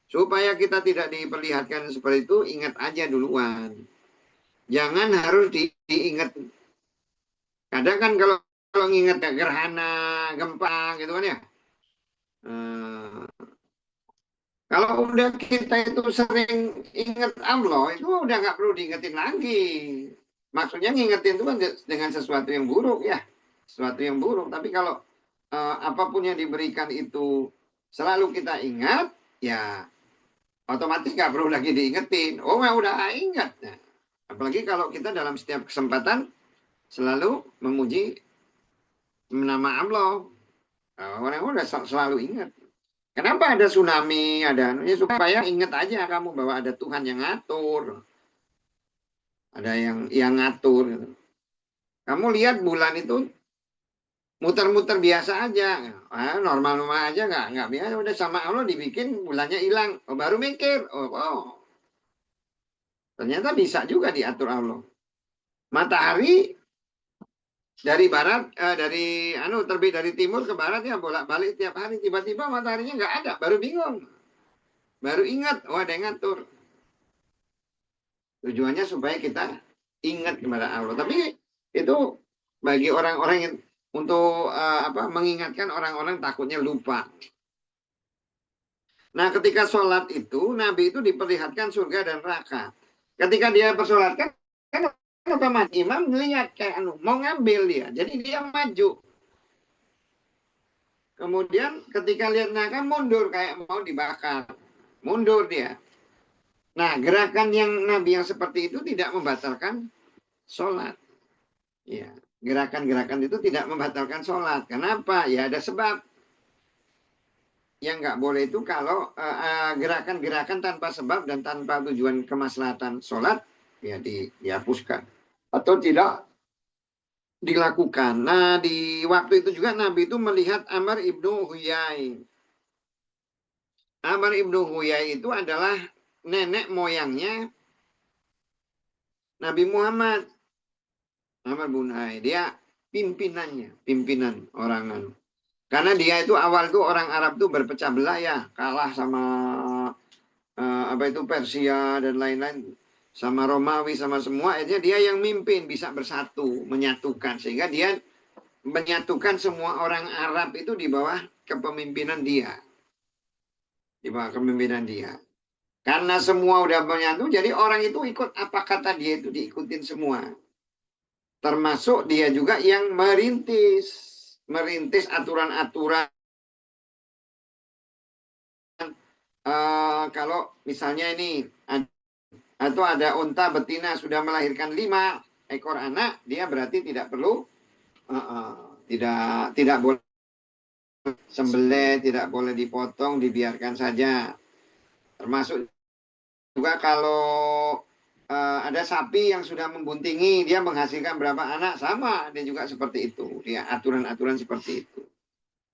supaya kita tidak diperlihatkan seperti itu, ingat aja duluan. Jangan harus diingat. Kadang kan kalau nginget gerhana, gempa gitu kan ya. Kalau udah kita itu sering ingat Allah, itu udah nggak perlu diingetin lagi. Maksudnya ngingetin itu kan dengan sesuatu yang buruk ya. Sesuatu yang buruk. Tapi kalau apapun yang diberikan itu selalu kita ingat, ya otomatis nggak perlu lagi diingetin. Oh, ya udah ingat. Nah, apalagi kalau kita dalam setiap kesempatan selalu memuji nama Allah. Orang udah selalu ingat. Kenapa ada tsunami, ya supaya ingat aja kamu bahwa ada Tuhan yang ngatur. Ada yang ngatur. Gitu. Kamu lihat bulan itu muter-muter biasa aja. Normal-normal aja nggak biasa. Udah sama Allah dibikin bulannya hilang. Oh, baru mikir. Oh. Ternyata bisa juga diatur Allah. Matahari dari barat, terbit dari timur ke barat ya bolak-balik tiap hari. Tiba-tiba mataharinya nggak ada. Baru bingung. Baru ingat, ada yang ngatur. Tujuannya supaya kita ingat kepada Allah. Tapi itu bagi orang-orang yang untuk mengingatkan orang-orang takutnya lupa. Nah, ketika sholat itu Nabi itu diperlihatkan surga dan neraka. Ketika dia bersolatkan, kan otomatis imam melihat kayak mau ngambil dia. Jadi dia maju. Kemudian ketika lihat neraka mundur kayak mau dibakar. Mundur dia. Nah, gerakan yang Nabi yang seperti itu tidak membatalkan sholat. Ya, gerakan-gerakan itu tidak membatalkan sholat. Kenapa? Ya ada sebab. Yang nggak boleh itu kalau gerakan-gerakan tanpa sebab dan tanpa tujuan kemaslahatan sholat, ya dihapuskan. Atau tidak dilakukan. Nah, di waktu itu juga Nabi itu melihat Amr ibnu Huyai. Amr ibnu Huyai itu adalah nenek moyangnya Nabi Muhammad. Amr ibnu Huyai, dia pimpinannya, pimpinan orang. Karena dia itu awal itu orang Arab tuh berpecah belah ya, kalah sama apa itu Persia dan lain-lain, sama Romawi sama semua. Akhirnya dia yang mimpin, bisa bersatu, menyatukan, sehingga dia menyatukan semua orang Arab itu di bawah kepemimpinan dia, di bawah kepemimpinan dia. Karena semua udah menyatu, jadi orang itu ikut apa kata dia itu diikutin semua. Termasuk dia juga yang merintis aturan-aturan. Kalau misalnya ini atau ada unta betina sudah melahirkan 5 ekor anak, dia berarti tidak perlu tidak boleh sembelih, tidak boleh dipotong, dibiarkan saja. Termasuk juga kalau ada sapi yang sudah membuntingi, dia menghasilkan berapa anak, sama dia juga seperti itu. Dia aturan-aturan seperti itu.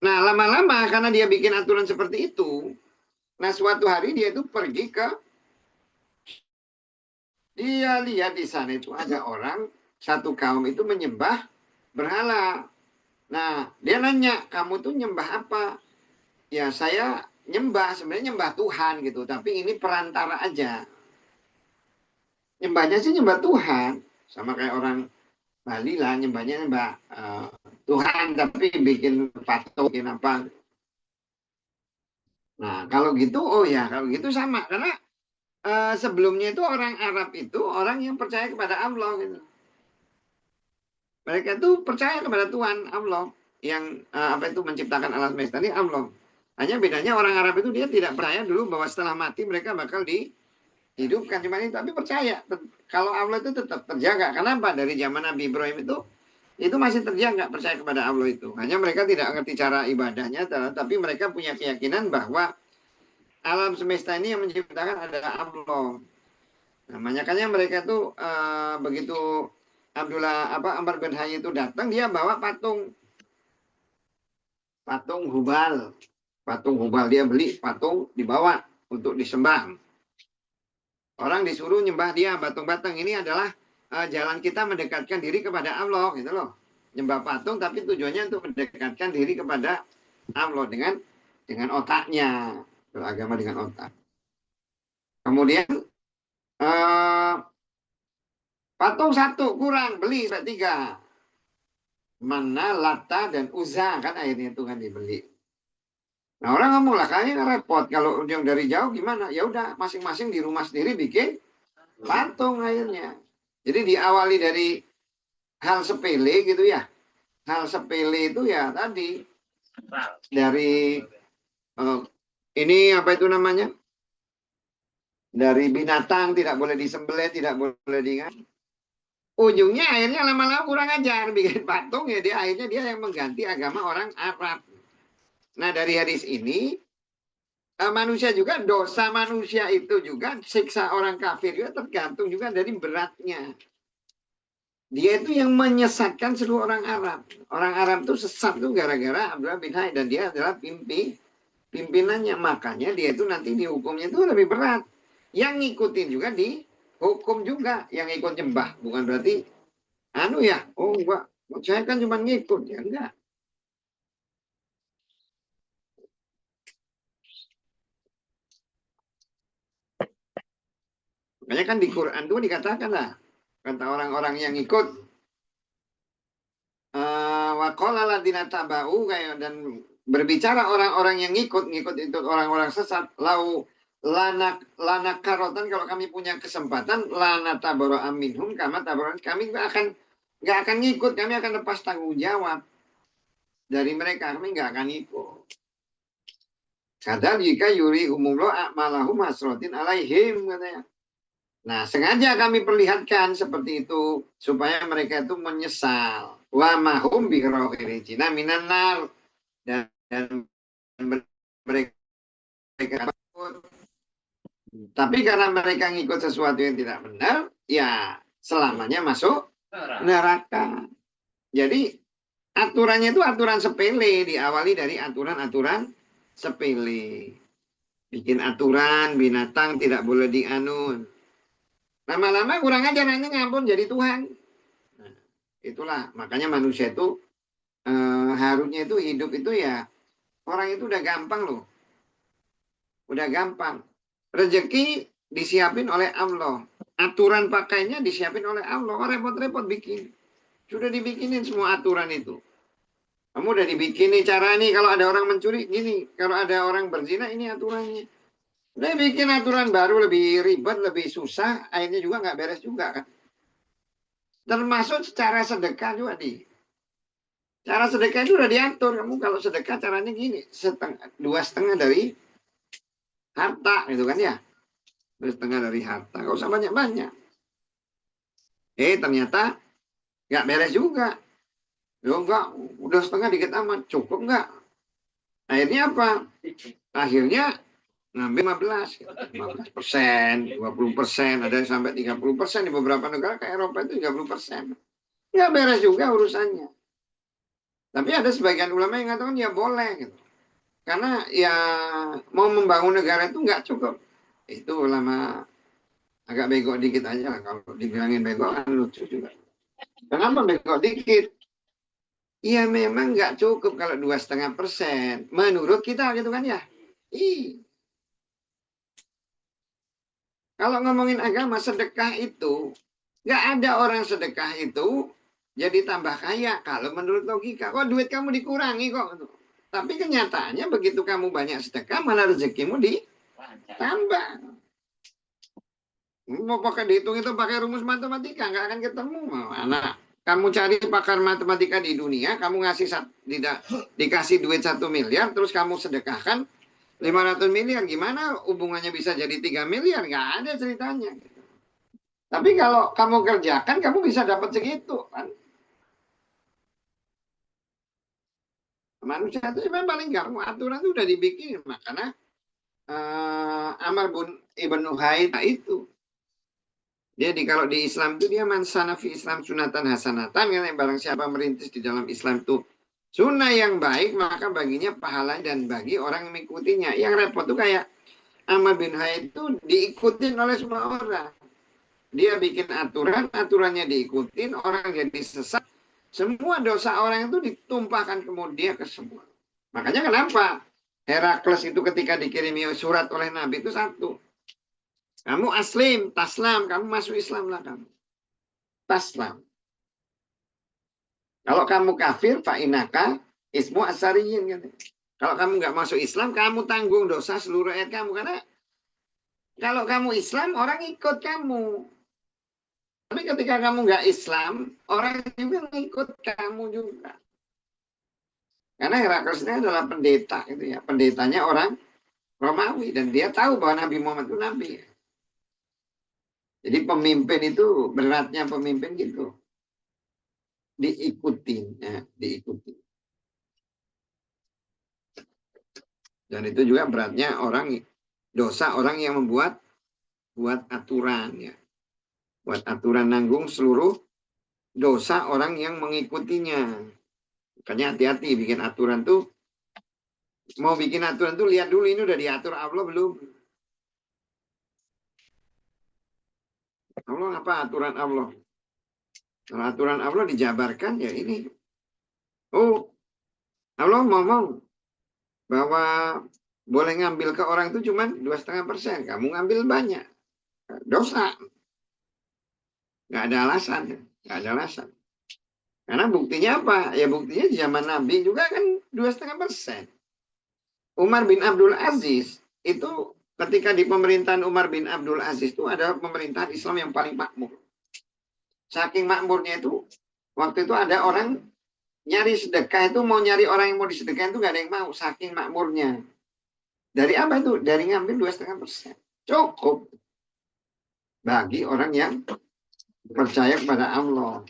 Nah, lama-lama karena dia bikin aturan seperti itu, nah suatu hari dia itu pergi ke, dia lihat di sana itu ada orang, satu kaum itu menyembah berhala. Nah, dia nanya, kamu tuh nyembah apa? Ya, saya nyembah, sebenarnya nyembah Tuhan gitu, tapi ini perantara aja. Nyembahnya sih nyembah Tuhan, sama kayak orang Bali lah, nyembahnya nyembah Tuhan, tapi bikin patung, bikin apa. Nah, kalau gitu, oh ya, kalau gitu sama. Karena sebelumnya itu orang Arab itu orang yang percaya kepada Allah gitu. Mereka itu percaya kepada Tuhan Allah yang apa itu menciptakan alam semesta ini Allah. Hanya bedanya orang Arab itu dia tidak percaya dulu bahwa setelah mati mereka bakal dihidupkan, cuma itu, tapi percaya kalau Allah itu tetap terjaga. Kenapa? Dari zaman Nabi Ibrahim itu masih terjaga, percaya kepada Allah itu. Hanya mereka tidak ngerti cara ibadahnya, tapi mereka punya keyakinan bahwa alam semesta ini yang menciptakan adalah Allah. Nah, makanya mereka tuh begitu Amr bin Hayy itu datang, dia bawa patung Hubal. Patung Hubal, dia beli patung dibawa untuk disembah. Orang disuruh nyembah dia patung-patung. Ini adalah jalan kita mendekatkan diri kepada Allah gitu loh. Nyembah patung tapi tujuannya untuk mendekatkan diri kepada Allah dengan otaknya. Beragama dengan otak. Kemudian patung 1 kurang, beli 3. Mana Lata dan Uzza, kan akhirnya itu kan dibeli. Nah, orang ngomong lah, kayaknya repot kalau yang dari jauh gimana? Ya udah, masing-masing di rumah sendiri bikin patung akhirnya. Jadi diawali dari hal sepele gitu ya. Hal sepele itu ya tadi dari ini apa itu namanya? Dari binatang tidak boleh disembelih, tidak boleh diingat. Ujungnya akhirnya lama-lama kurang ajar bikin patung ya, dia akhirnya dia yang mengganti agama orang Arab. Nah, dari hadis ini manusia juga, dosa manusia itu juga, siksa orang kafir juga tergantung juga dari beratnya. Dia itu yang menyesatkan seluruh orang Arab. Orang Arab itu sesat tuh gara-gara Abdullah bin Hayy, dan dia adalah pimpinannya. Makanya dia itu nanti dihukumnya itu lebih berat. Yang ngikutin juga dihukum juga, yang ikut nyembah. Bukan berarti oh enggak, saya kan cuma ngikut, ya enggak. Makanya kan di Quran itu dikatakan lah, kata orang-orang yang ikut, waqala ladina tabau, kayak, dan berbicara orang-orang yang ngikut itu orang-orang sesat, lau lanak karotan, kalau kami punya kesempatan, lana tabaro aminhum kama tabaron, kami nggak akan ngikut, kami akan lepas tanggung jawab dari mereka, kami nggak akan ikut. Kadang jika yuri umumlo akmalahum hasrotin alaihim, katanya. Nah, sengaja kami perlihatkan seperti itu supaya mereka itu menyesal. Wa mahum bi khairijina minan nar, dan mereka takut. Tapi karena mereka ngikut sesuatu yang tidak benar, ya selamanya masuk neraka. Jadi aturannya itu aturan sepele, diawali dari aturan-aturan sepele. Bikin aturan binatang tidak boleh dianun. Lama-lama kurang aja nanti ngampun jadi Tuhan. Nah, itulah makanya manusia itu harusnya itu hidup itu ya orang itu udah gampang loh. Udah gampang. Rezeki disiapin oleh Allah. Aturan pakainya disiapin oleh Allah. Oh, repot-repot bikin. Sudah dibikinin semua aturan itu. Kamu udah dibikin nih cara nih kalau ada orang mencuri gini, kalau ada orang berzina ini aturannya. Udah bikin aturan baru lebih ribet, lebih susah, akhirnya juga nggak beres juga kan. Termasuk secara sedekah juga di. Cara sedekah itu udah diatur. Kamu kalau sedekah caranya gini, dua setengah dari harta gitu kan ya. Dua setengah dari harta, gak usah banyak-banyak. Ternyata nggak beres juga. Yo enggak, udah setengah dikit amat, cukup nggak? Akhirnya apa? Akhirnya ngambil 15%, 20%, ada yang sampai 30% di beberapa negara kayak Eropa itu 30%. Ya beres juga urusannya. Tapi ada sebagian ulama yang mengatakan ya boleh gitu. Karena ya mau membangun negara itu nggak cukup. Itu ulama agak bego dikit aja lah. Kalau dibilangin bego kan lucu juga. Kenapa bego dikit? Ya memang nggak cukup kalau 2,5%. Menurut kita gitu kan ya. Ih, kalau ngomongin agama, sedekah itu, nggak ada orang sedekah itu jadi tambah kaya. Kalau menurut logika, kok duit kamu dikurangi kok. Tapi kenyataannya begitu kamu banyak sedekah, malah rezekimu ditambah. Mau pakai dihitung itu pakai rumus matematika, nggak akan ketemu. Mana? Kamu cari pakar matematika di dunia, kamu dikasih duit 1 miliar, terus kamu sedekahkan 500 miliar. Gimana hubungannya bisa jadi 3 miliar? Nggak ada ceritanya. Tapi kalau kamu kerjakan, kamu bisa dapat segitu. Kan? Manusia itu sebenarnya paling gampang. Aturan itu udah dibikin. Makanya Amr bin Ibn Haid itu. Kalau di Islam itu dia mansana fi Islam sunatan hasanatan. Yang barang siapa merintis di dalam Islam itu sunnah yang baik, maka baginya pahala dan bagi orang yang mengikutinya. Yang repot tuh kayak Amr bin Haid itu diikutin oleh semua orang. Dia bikin aturan, aturannya diikutin, orang jadi sesat. Semua dosa orang itu ditumpahkan kemudian ke semua. Makanya kenapa Herakles itu ketika dikirimi surat oleh Nabi itu satu. Kamu aslim, taslam, kamu masuk Islam lah kamu. Taslam. Kalau kamu kafir, fa'inaka ismu asariyin. Gitu. Kalau kamu nggak masuk Islam, kamu tanggung dosa seluruh rakyat kamu. Karena kalau kamu Islam, orang ikut kamu. Tapi ketika kamu nggak Islam, orang juga ngikut kamu juga. Karena Herakles ini adalah pendeta, gitu ya. Pendetanya orang Romawi dan dia tahu bahwa Nabi Muhammad itu Nabi. Jadi pemimpin itu beratnya pemimpin gitu, diikutin, ya, diikuti. Dan itu juga beratnya dosa orang yang buat aturan, ya, buat aturan nanggung seluruh dosa orang yang mengikutinya. Makanya hati-hati bikin aturan tuh. Mau bikin aturan tuh lihat dulu ini udah diatur Allah belum. Allah apa aturan Allah? Kalau aturan Allah dijabarkan ya ini. Oh, Allah ngomong bahwa boleh ngambil ke orang itu cuma 2,5%. Kamu ngambil banyak. Dosa. Nggak ada alasan. Nggak ada alasan. Karena buktinya apa? Ya buktinya di zaman Nabi juga kan 2,5%. Umar bin Abdul Aziz itu ketika di pemerintahan Umar bin Abdul Aziz itu adalah pemerintahan Islam yang paling makmur. Saking makmurnya itu, waktu itu ada orang nyari sedekah itu mau nyari orang yang mau disedekahkan itu gak ada yang mau, saking makmurnya. Dari apa itu? Dari ngambil 2,5%. Cukup bagi orang yang percaya kepada Allah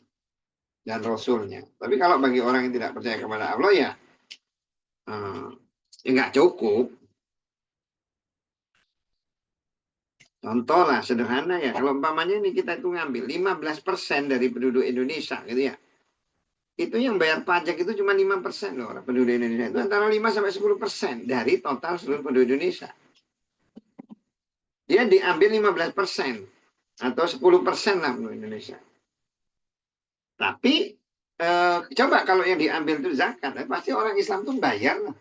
dan Rasulnya. Tapi kalau bagi orang yang tidak percaya kepada Allah ya nggak cukup. Contoh lah sederhana ya, kalau umpamanya ini kita itu ngambil 15% dari penduduk Indonesia gitu ya. itu yang bayar pajak itu cuma 5% loh orang penduduk Indonesia. Itu antara 5 sampai 10% dari total seluruh penduduk Indonesia. Dia diambil 15% atau 10% lah penduduk Indonesia. Tapi coba kalau yang diambil itu zakat, pasti orang Islam tuh bayar lah.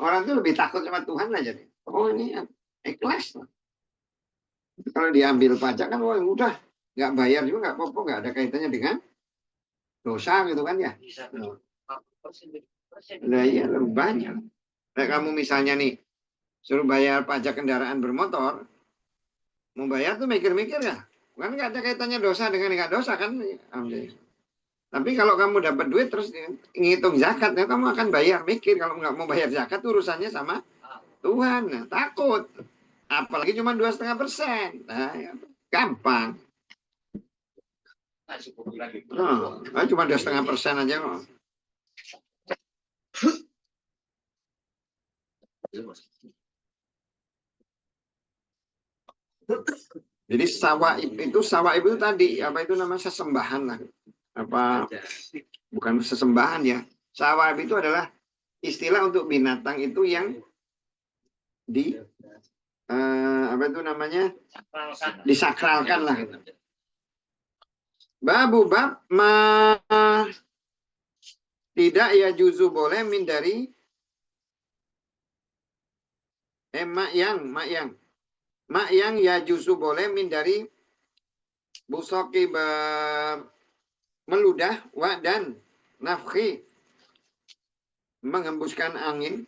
Orang tuh lebih takut sama Tuhan lah jadi. Oh ini ikhlas lah. Kalau diambil pajak kan wah, udah nggak bayar juga nggak apa-apa, nggak ada kaitannya dengan dosa gitu kan ya. Nah iya lebih banyak. Kayak kamu misalnya nih suruh bayar pajak kendaraan bermotor, mau bayar tuh mikir-mikir ya. Kan nggak ada kaitannya dosa dengan nggak dosa kan. Tapi kalau kamu dapat duit terus ngitung zakat, ya kamu akan bayar. Mikir kalau nggak mau bayar zakat urusannya sama Tuhan. Nah, takut. Apalagi cuma 2,5%. Nah, ya, gampang. Cuma 2,5% aja kok. Jadi sawaib itu tadi apa itu namanya sesembahan lah. Apa bukan sesembahan ya. Sawaib itu adalah istilah untuk binatang itu yang di apa itu namanya disakralkan lah gitu. Bab tidak ya juzu boleh min dari mak yang ya juzu boleh min dari busoki meludah wa dan nafhi menghembuskan angin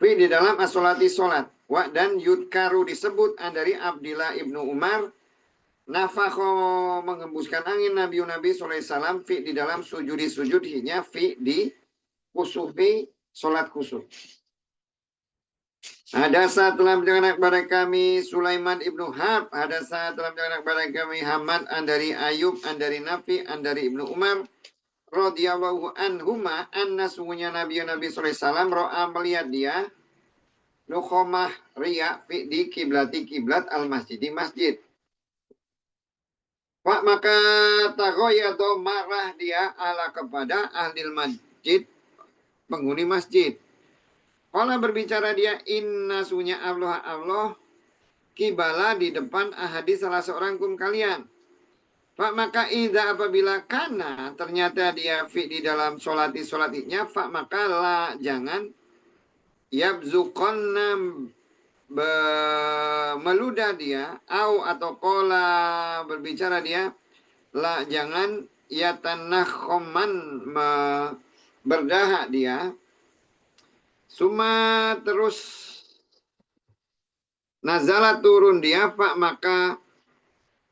fi di dalam asolati solat wa dan yudkaru disebut dari Abdillah ibnu Umar nafakho menghembuskan angin Nabi sallallahu alaihi wasallam fi di dalam sujudnya fi di kusufi solat kusuf. Ada saat telah mendengar kepada kami Sulaiman ibnu Harb. Ada saat telah mendengar kepada kami Hamad dari Ayub dari Nafi dari ibnu Umar radhiyallahu anhuma anna sungguhnya Nabi sallallahu alaihi wasallam ro'a melihat dia nukhomah riya di kiblat al masjid di masjid. Pak maka tagoya atau marah dia ala kepada ahli masjid penghuni masjid. Kalau berbicara dia inna sunya Allah kibala di depan ahadis salah seorang kum kalian. Pak maka idza apabila kana ternyata dia fi di dalam solatnya pak maka la jangan yabzuqonna meludah dia atau kola berbicara dia la jangan yatanakhoman berdahak dia suma terus nazala turun dia pak maka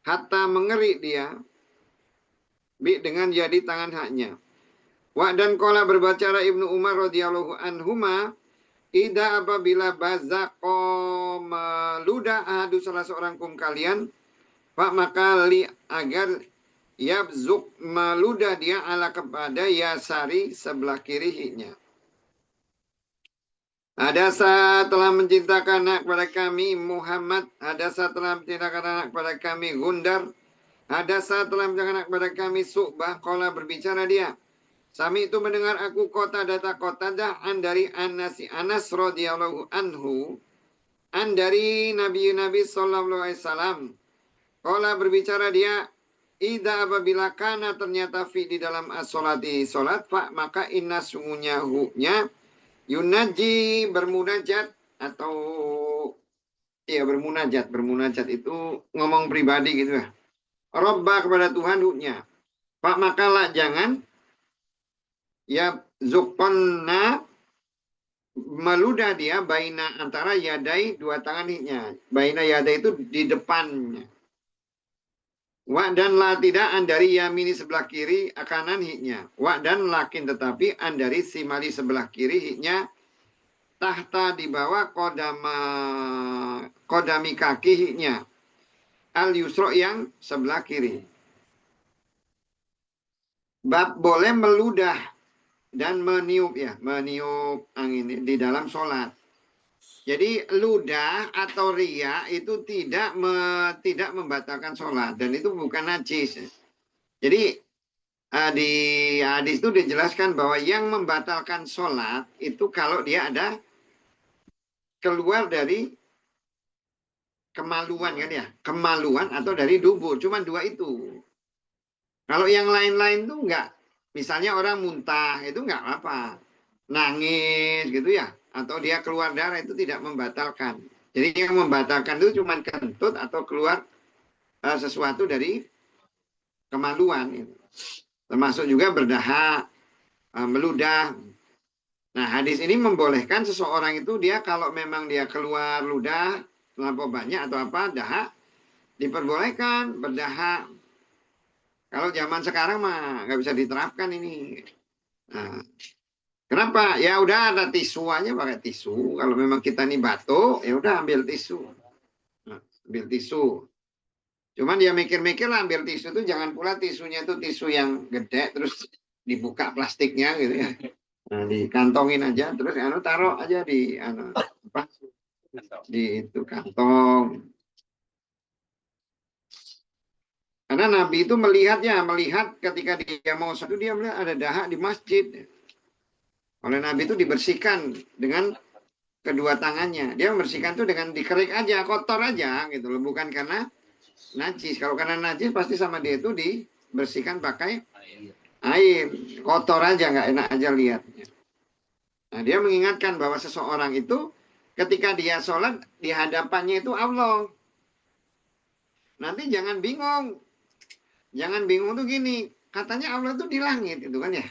hatta mengerik dia dengan jadi tangan haknya. Wa dan kola berbicara Ibnu Umar radhiyallahu anhuma ida apabila bazaqo meludah ahadu salah seorang kum kalian pak maka li agar yabzuk meludah dia ala kepada yasari sebelah kirinya. Ada saat telah mencintakan anak kepada kami Muhammad. Ada saat telah mencintakan anak kepada kami Gundar. Ada saat telah mencintakan anak kepada kami Su'bah. Qala berbicara dia. Sami itu mendengar aku kota dari Anas radhiyallahu anhu. Dari Nabi sallallahu alaihi wasallam. Qala berbicara dia. Ida apabila kana ternyata fi di dalam as-solati solat. Maka inna sungguhnya hu'nya. Yunaji bermunajat atau ya bermunajat itu ngomong pribadi gitu ya. Robba kepada Tuhan huknya. Pak makalah jangan ya zukonna meludah dia baina antara yadai dua tangannya. Baina yadai itu di depannya. Wa dan la tidak dari yamini sebelah kiri kanan hiknya. Wa dan lakin tetapi dari simali sebelah kiri hiknya tahta di bawah kodami kaki hiknya. Al yusro yang sebelah kiri. Bab boleh meludah dan meniup ya, meniup angin di dalam sholat. Jadi ludah atau riya itu tidak membatalkan sholat dan itu bukan najis. Jadi di hadis itu dijelaskan bahwa yang membatalkan sholat itu kalau dia ada keluar dari kemaluan kan ya, kemaluan atau dari dubur, cuma dua itu. Kalau yang lain-lain tuh enggak, misalnya orang muntah itu enggak apa, nangis gitu ya, atau dia keluar darah itu tidak membatalkan. Jadi yang membatalkan itu cuma kentut atau keluar sesuatu dari kemaluan, gitu. Termasuk juga berdahak, meludah. Nah, hadis ini membolehkan seseorang itu dia kalau memang dia keluar ludah terlampau banyak atau apa dahak diperbolehkan berdahak. Kalau zaman sekarang mah nggak bisa diterapkan ini. Nah, kenapa? Ya udah ada tisu aja pakai tisu. Kalau memang kita nih batuk, ya udah ambil tisu. Nah, ambil tisu. Cuman dia mikir-mikir lah ambil tisu itu jangan pula tisunya itu tisu yang gede terus dibuka plastiknya gitu ya. Nah, dikantongin aja terus taruh aja di apa? Di itu kantong. Karena Nabi itu melihat ketika dia mau satu dia melihat ada dahak di masjid. Oleh Nabi itu dibersihkan dengan kedua tangannya. Dia membersihkan itu dengan dikerik aja, kotor aja gitu loh, bukan karena najis. Kalau karena najis pasti sama dia itu dibersihkan pakai air. Kotor aja, nggak enak aja lihatnya. Nah, dia mengingatkan bahwa seseorang itu ketika dia sholat di hadapannya itu Allah. Nanti jangan bingung. Jangan bingung tuh gini. Katanya Allah itu di langit itu kan ya.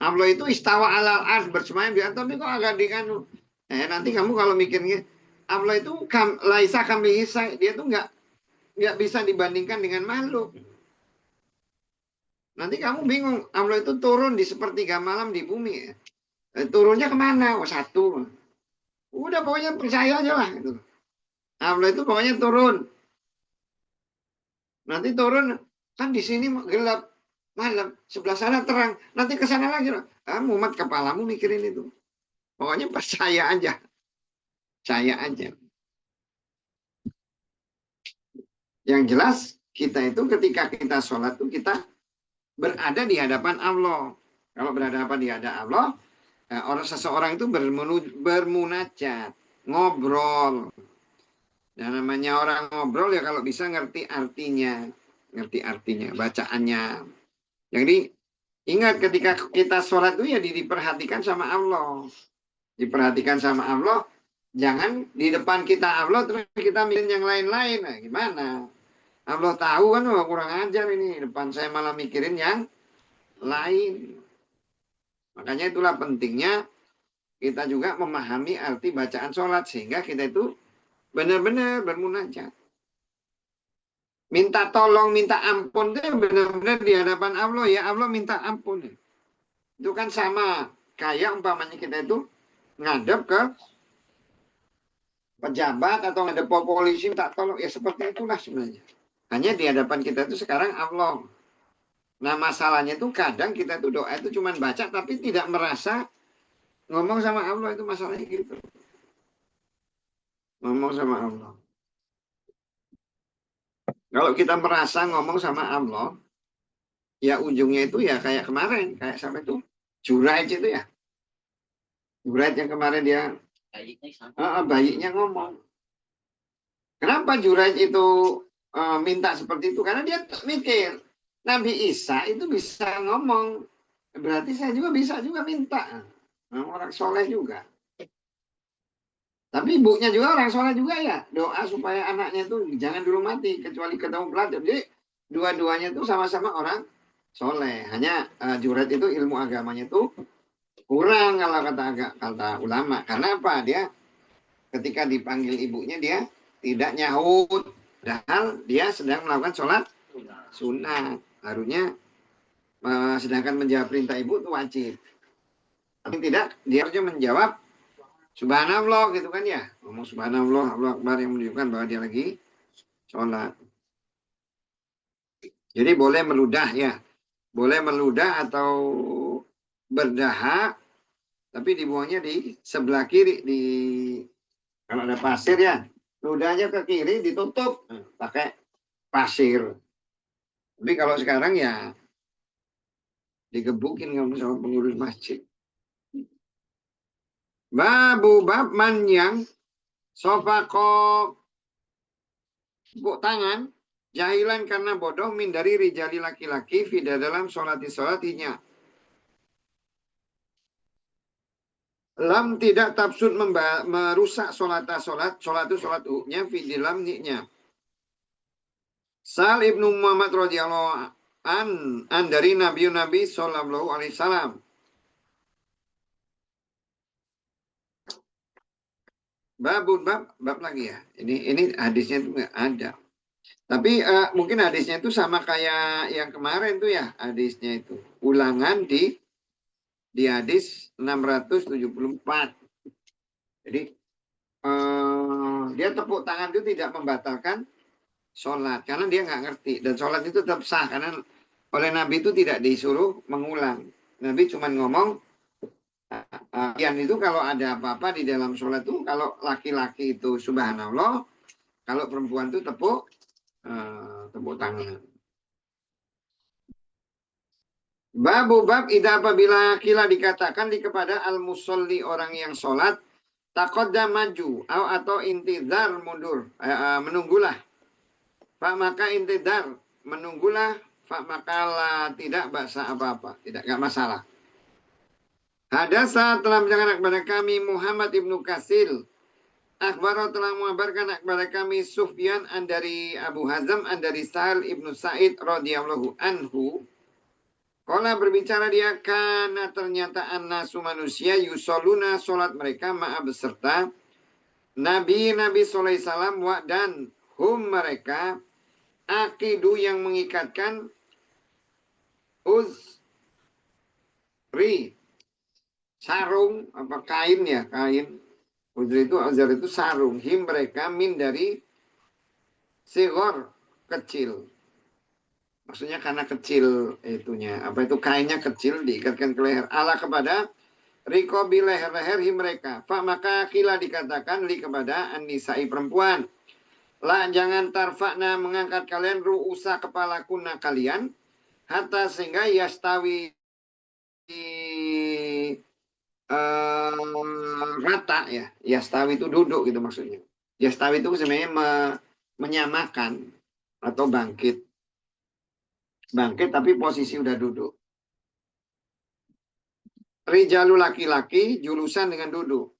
Allah itu istawa alal ars bersemayam di atas, tapi kok agak di kan. Nanti kamu kalau mikirnya Allah itu laisa kami isa, dia tuh nggak bisa dibandingkan dengan makhluk. Nanti kamu bingung, Allah itu turun di sepertiga malam di bumi. Turunnya kemana? Oh, satu. Udah pokoknya percaya aja lah. Gitu. Allah itu pokoknya turun. Nanti turun, kan di sini gelap malam, sebelah sana terang. Nanti ke sana lagi. Mumet kepalamu mikirin itu. Pokoknya percaya aja. Percaya aja. Yang jelas kita itu ketika kita sholat itu kita berada di hadapan Allah. Kalau berhadapan di hadapan Allah, seseorang itu bermunajat, ngobrol. Dan namanya orang ngobrol ya kalau bisa ngerti artinya, bacaannya. Jadi ingat ketika kita sholat itu ya diperhatikan sama Allah. Diperhatikan sama Allah, jangan di depan kita Allah terus kita mikirin yang lain-lain. Nah, gimana? Allah tahu kan, wah kurang ajar ini. Depan saya malah mikirin yang lain. Makanya itulah pentingnya kita juga memahami arti bacaan sholat. Sehingga kita itu benar-benar bermunajat. Minta tolong, minta ampun itu benar-benar di hadapan Allah. Ya Allah minta ampun. Itu kan sama kayak umpamanya kita itu ngadep ke pejabat atau ngadep polisi minta tolong. Ya seperti itulah sebenarnya. Hanya di hadapan kita itu sekarang Allah. Nah masalahnya itu kadang kita itu doa itu cuma baca tapi tidak merasa ngomong sama Allah, itu masalahnya gitu. Ngomong sama Allah. Kalau kita merasa ngomong sama Allah, ya ujungnya itu ya kayak kemarin, kayak sampai itu Juraij itu ya. Juraij yang kemarin dia bayinya ngomong. Kenapa Juraij itu minta seperti itu? Karena dia mikir Nabi Isa itu bisa ngomong. Berarti saya juga bisa juga minta. Orang soleh juga. Tapi ibunya juga orang soleh juga ya. Doa supaya anaknya itu jangan dulu mati. Kecuali ketemu pelacur. Jadi dua-duanya itu sama-sama orang soleh. Hanya Juraij itu ilmu agamanya itu kurang kalau kata ulama. Karena apa? Dia ketika dipanggil ibunya dia tidak nyahut. Padahal dia sedang melakukan sholat sunnah. Harusnya sedangkan menjawab perintah ibu itu wajib. Tapi tidak, dia harusnya menjawab Subhanallah gitu kan ya. Ngomong Subhanallah, Allah Akbar yang menunjukkan bahwa dia lagi sholat. Jadi boleh meludah ya. Boleh meludah atau berdahak. Tapi dibuangnya di sebelah kiri. Kalau ada pasir ya. Ludahnya ke kiri ditutup. Pakai pasir. Tapi kalau sekarang ya digebukin kamu sama pengurus masjid. Bab man yang sofako tepuk tangan jahilan karena bodoh min dari rijali laki-laki fida dalam solatinya. Lam tidak tafsud merusak solat nya fi dalam niknya. Sal ibnu Muhammad radhiyallahu an dari Nabi sallallahu alaihi wasallam. Bab lagi ya. Ini hadisnya itu nggak ada. Tapi mungkin hadisnya itu sama kayak yang kemarin tuh ya, hadisnya itu. Ulangan di hadis 674. Jadi dia tepuk tangan itu tidak membatalkan sholat karena dia nggak ngerti, dan sholat itu tetap sah karena oleh Nabi itu tidak disuruh mengulang. Nabi cuma ngomong yang itu kalau ada apa-apa di dalam sholat itu, kalau laki-laki itu subhanallah, kalau perempuan itu tepuk tangan. Bab ida apabila kila dikatakan kepada al-musolli orang yang sholat takoda maju atau intidar mundur menunggulah. Pak maka intidar menunggulah. Pak makalah tidak bahasa apa-apa, tidak masalah. Hadasa telah mendengar kepada kami Muhammad ibnu Kasil. Akhbaro telah mengabarkan kepada kami Sufyan dari Abu Hazam dari Sahal ibnu Sa'id radhiyallahu anhu. Kala berbicara dia karena ternyata annasu manusia yusoluna solat mereka ma'a beserta Nabi sallallahu alaihi wasallam wa dan hum mereka akidu yang mengikatkan uzri sarung apa kain ya, kain uzri itu azar itu sarung, him mereka min dari sigor kecil. Maksudnya karena kecil itunya, apa itu kainnya kecil diikatkan ke leher. Ala kepada rikobi leher-leher mereka. Fa maka kila dikatakan li kepada an-nisa'i perempuan. La jangan tarfa'na mengangkat kalian ru'usa kepala kuna kalian. Hatta sehingga yastawi rata ya. Yastawi itu duduk gitu maksudnya. Yastawi itu sebenarnya menyamakan atau bangkit tapi posisi udah duduk. Rijalu laki-laki julusan dengan duduk.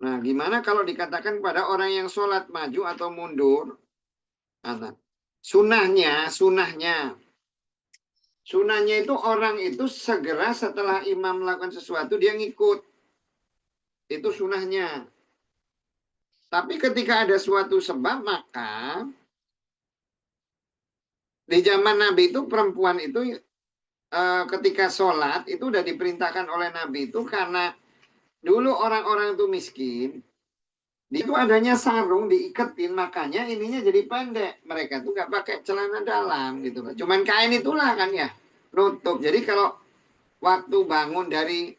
Nah, gimana kalau dikatakan pada orang yang sholat maju atau mundur? Sunahnya itu orang itu segera setelah imam melakukan sesuatu dia ngikut. Itu sunahnya. Tapi ketika ada suatu sebab maka di zaman Nabi itu perempuan itu ketika sholat itu udah diperintahkan oleh Nabi itu karena dulu orang-orang itu miskin, itu adanya sarung diiketin makanya ininya jadi pendek. Mereka tuh nggak pakai celana dalam gitu, cuman kain itulah kan ya nutup. Jadi kalau waktu bangun dari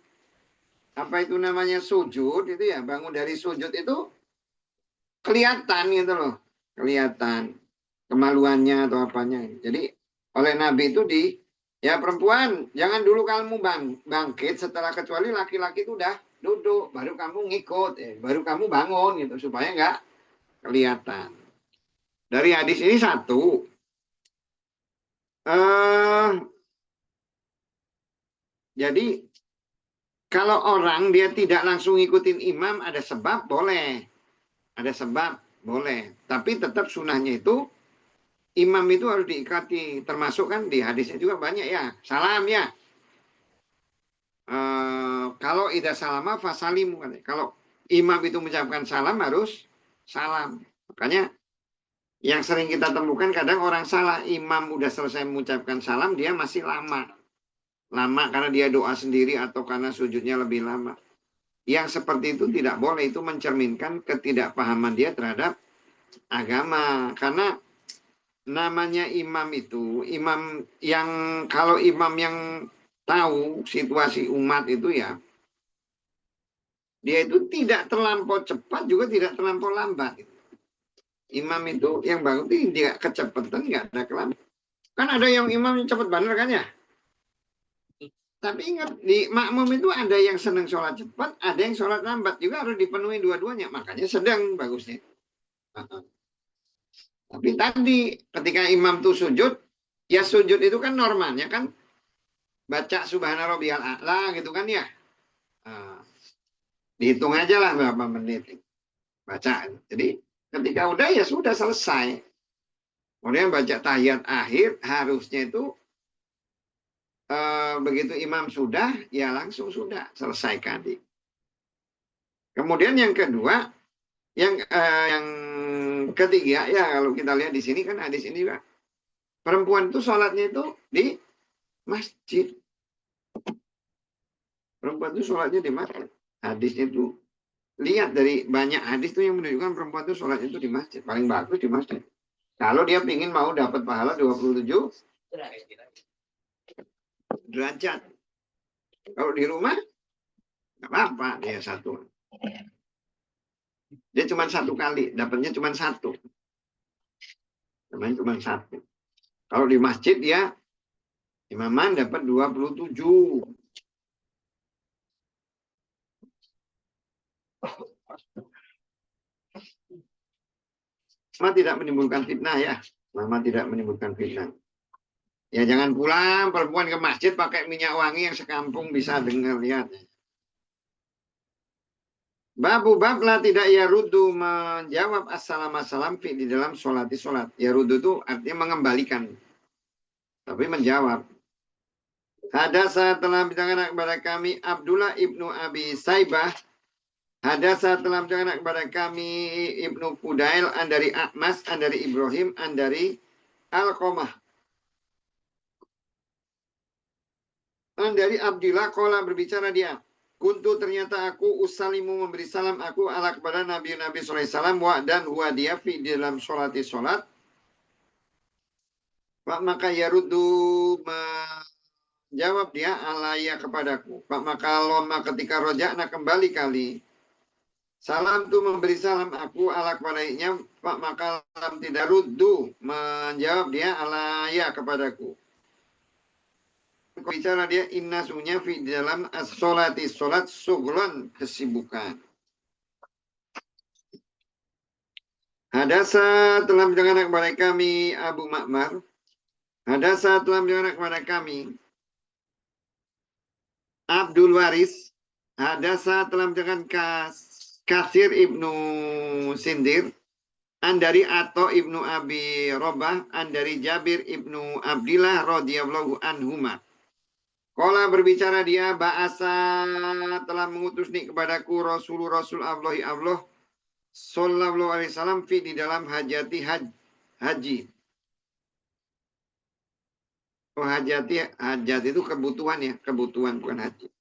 apa itu namanya sujud itu ya, bangun dari sujud itu kelihatan gitu loh, kelihatan kemaluannya atau apanya. Jadi oleh Nabi itu ya perempuan jangan dulu kamu bangkit setelah kecuali laki-laki itu udah duduk baru kamu ngikut, baru kamu bangun gitu supaya nggak kelihatan. Dari hadis ini satu, jadi kalau orang dia tidak langsung ngikutin imam ada sebab boleh, tapi tetap sunahnya itu imam itu harus diikati, termasuk kan di hadisnya juga banyak ya, salam ya. Kalau ida salama fasalimu, kalau imam itu mengucapkan salam harus salam. Makanya yang sering kita temukan kadang orang salah, imam udah selesai mengucapkan salam dia masih lama karena dia doa sendiri atau karena sujudnya lebih lama. Yang seperti itu tidak boleh, itu mencerminkan ketidakpahaman dia terhadap agama. Karena namanya imam itu, imam yang kalau imam yang tahu situasi umat itu ya, dia itu tidak terlampau cepat juga tidak terlampau lambat. Imam itu yang bangun itu tidak kecepatan, nggak ada kelambat. Kan ada yang imam cepat bener kan ya. Tapi ingat, di makmum itu ada yang senang sholat cepat, ada yang sholat lambat. Juga harus dipenuhi dua-duanya. Makanya sedang bagusnya. Tapi tadi ketika imam tuh sujud, ya sujud itu kan normalnya kan baca subhana rabbiyal a'la gitu kan ya. Dihitung aja lah berapa menit baca. Jadi ketika udah ya sudah selesai. Kemudian baca tahiyat akhir harusnya itu begitu imam sudah, ya langsung sudah selesaikan. Kemudian yang kedua, yang ketiga ya kalau kita lihat di sini kan hadis ini juga perempuan itu sholatnya itu di masjid. Perempuan itu sholatnya di masjid. Hadisnya itu lihat dari banyak hadis itu yang menunjukkan perempuan itu sholatnya itu di masjid. Paling bagus di masjid. Kalau dia ingin mau dapat pahala 27 derajat. Kalau di rumah nggak apa-apa dia satu. Dia cuma satu kali, dapatnya cuma satu. Namanya cuma satu. Kalau di masjid dia imaman dapat 27. Selama tidak menimbulkan fitnah ya. Selama tidak menimbulkan fitnah. Ya jangan pulang perempuan ke masjid pakai minyak wangi yang sekampung bisa dengar lihat. Babu bablah tidak ya rudu menjawab assalam fi di dalam sholat. Ya rudu itu artinya mengembalikan. Tapi menjawab. Hadasa telah bicara kepada kami Abdullah ibnu Abi Saibah. Hadasa telah bicara kepada kami Ibnu Fudail an dari Ahmas an dari Ibrahim an dari Alqamah. An dari Abdullah qala berbicara dia. Kuntu ternyata aku usalimu memberi salam aku ala kepada Nabi sallallahu alaihi wasallam wa dan huwa dia fi dalam sholat. Maka yaruddu menjawab dia alaya kepadaku. Maka lama ketika rojakna kembali kali. Salam tu memberi salam aku ala kepadanya. Maka lam tidak ruddu menjawab dia alaya kepadaku. Bicara dia inna sunya fi dalam as-sholati sholat sughlon kesibukan. Hadasa telah mendengar kepada kami Abu Ma'mar. Hadasa telah mendengar kepada kami Abdul Waris. Hadasa telah mendengar Kasir ibnu Sindir. An dari Ato ibnu Abi Robah. An dari Jabir ibnu Abdillah radhiyallahu anhuma. Kala berbicara dia, Ba'asa telah mengutus nih kepadaku Rasul Allah sallallahu alaihi wasallam fi di dalam haji. Oh, hajat itu kebutuhan ya, kebutuhan bukan haji.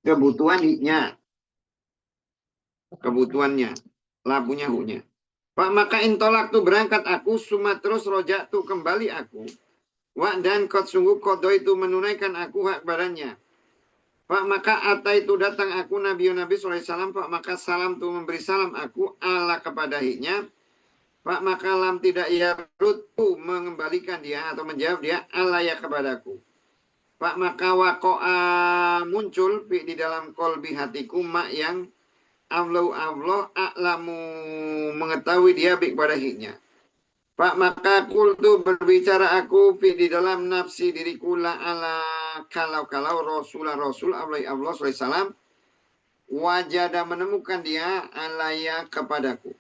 Kebutuhannya, kebutuhannya, labunya hunya. Pak maka intolak tuh berangkat aku, suma terus rojak tuh kembali aku. Wa dan kot sungguh kodo itu menunaikan aku hak badannya. Pak maka ata itu datang aku Nabi SAW. Pak maka salam tuh memberi salam aku ala kepadanya. Pak maka lam tidak ya rutu mengembalikan dia atau menjawab dia ala ya kepadaku. Pak maka wako'a muncul di dalam kolbi hatiku mak yang Allah a'lamu mengetahui dia kepadanya. Pak maka kultu berbicara aku di dalam nafsi diriku la ala kalau Rasul Allah SAW wajada menemukan dia alaya kepadaku.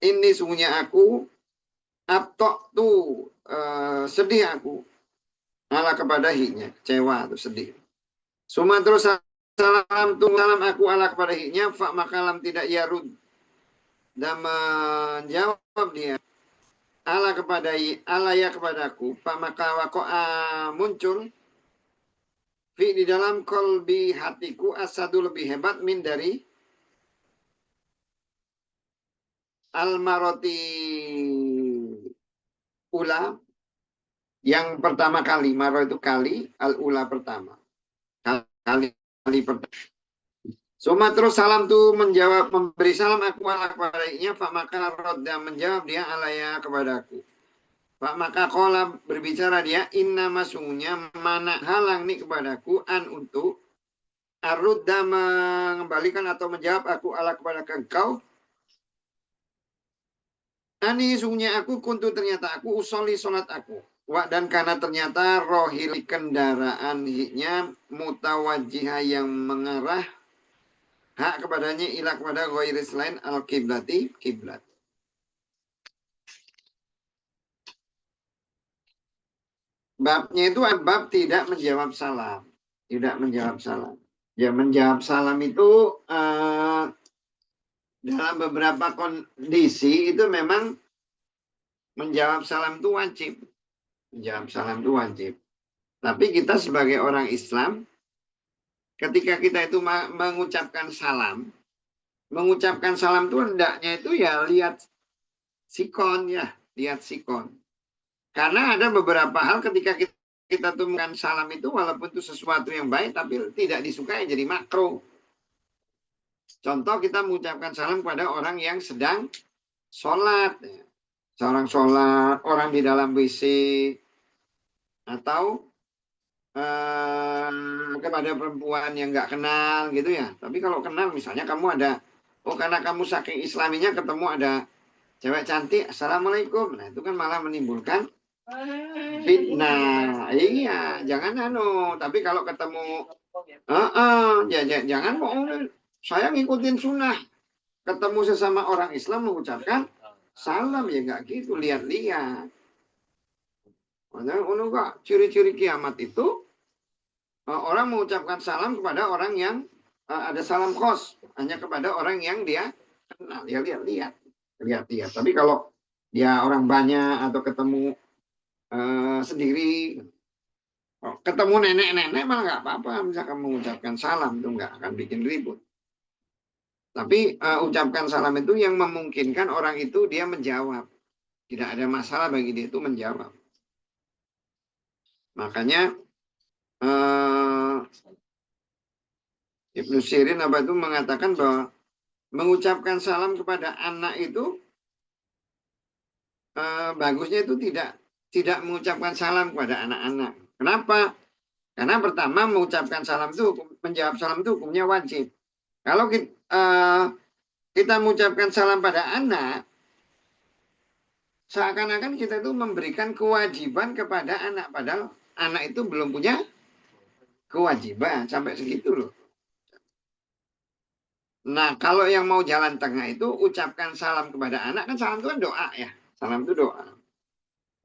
Ini sungguhnya aku abtok tu sedih aku ala kepadanya kecewa atau sedih. Suma terus salam aku ala kepadanya fa makalam tidak yarud dan menjawab dia alaya kepadaku pak maka wako'a muncul fi di dalam kolbi hatiku asadu lebih hebat min dari al-maroti ula yang pertama kali. Maro itu kali, al-ula pertama kali pertama. Suma terus salam tuh menjawab, memberi salam aku ala kepadanya, Pak maka rodda menjawab dia alaya kepadaku. Pak maka kola berbicara dia, inna masungnya mana halang nih kepadaku an untuk arudda mengembalikan atau menjawab aku ala kepada engkau. Ani sungguhnya aku kuntu ternyata aku usoli sholat aku. Wa dan karena ternyata rohil kendaraan hiknya mutawajihah yang mengarah hak kepadanya ilah kepada ghairis lain al kiblati kiblat. Babnya itu bab tidak menjawab salam. Tidak menjawab salam. Ya menjawab salam itu dalam beberapa kondisi itu memang menjawab salam itu wajib. Menjawab salam itu wajib. Tapi kita sebagai orang Islam, ketika kita itu mengucapkan salam itu hendaknya itu ya lihat sikon ya, lihat sikon. Karena ada beberapa hal ketika kita temukan salam itu walaupun itu sesuatu yang baik tapi tidak disukai jadi makruh. Contoh kita mengucapkan salam kepada orang yang sedang sholat. Seorang sholat, orang di dalam WC, atau kepada perempuan yang nggak kenal gitu ya. Tapi kalau kenal misalnya kamu ada, oh karena kamu saking islaminya ketemu ada cewek cantik, assalamualaikum. Nah itu kan malah menimbulkan fitnah. Iya, jangan Tapi kalau ketemu, jangan mau. Saya ngikutin sunnah. Ketemu sesama orang Islam mengucapkan salam ya nggak gitu. Lihat-lihat. Makanya ciri-ciri kiamat itu orang mengucapkan salam kepada orang yang ada salam khos hanya kepada orang yang dia kenal. Ya lihat. Tapi kalau dia orang banyak atau ketemu sendiri, ketemu nenek-nenek malah nggak apa-apa. Misalkan mengucapkan salam itu nggak akan bikin ribut. Tapi ucapkan salam itu yang memungkinkan orang itu dia menjawab. Tidak ada masalah bagi dia itu menjawab. Makanya Ibnu Sirin apa itu mengatakan bahwa mengucapkan salam kepada anak itu bagusnya itu tidak mengucapkan salam kepada anak-anak. Kenapa? Karena pertama mengucapkan salam itu menjawab salam itu hukumnya wajib. Kalau kita mengucapkan salam pada anak, seakan-akan kita itu memberikan kewajiban kepada anak, padahal anak itu belum punya kewajiban sampai segitu loh. Nah, kalau yang mau jalan tengah itu ucapkan salam kepada anak, kan salam itu kan doa ya. Salam itu doa.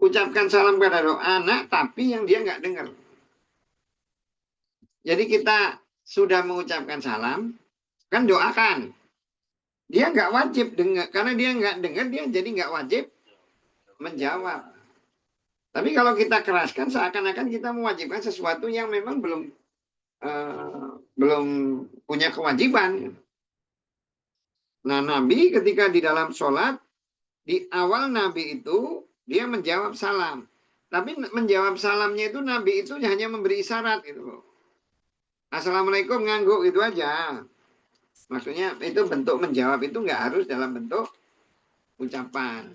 Ucapkan salam kepada doa anak, tapi yang dia nggak dengar. Jadi kita sudah mengucapkan salam, kan doakan. Dia nggak wajib dengar, karena dia nggak dengar, dia jadi nggak wajib menjawab. Tapi kalau kita keraskan, seakan-akan kita mewajibkan sesuatu yang memang belum punya kewajiban. Nah, Nabi ketika di dalam sholat, di awal Nabi itu, dia menjawab salam. Tapi menjawab salamnya itu Nabi itu hanya memberi isyarat gitu. Assalamualaikum ngangguk itu aja. Maksudnya itu bentuk menjawab itu nggak harus dalam bentuk ucapan.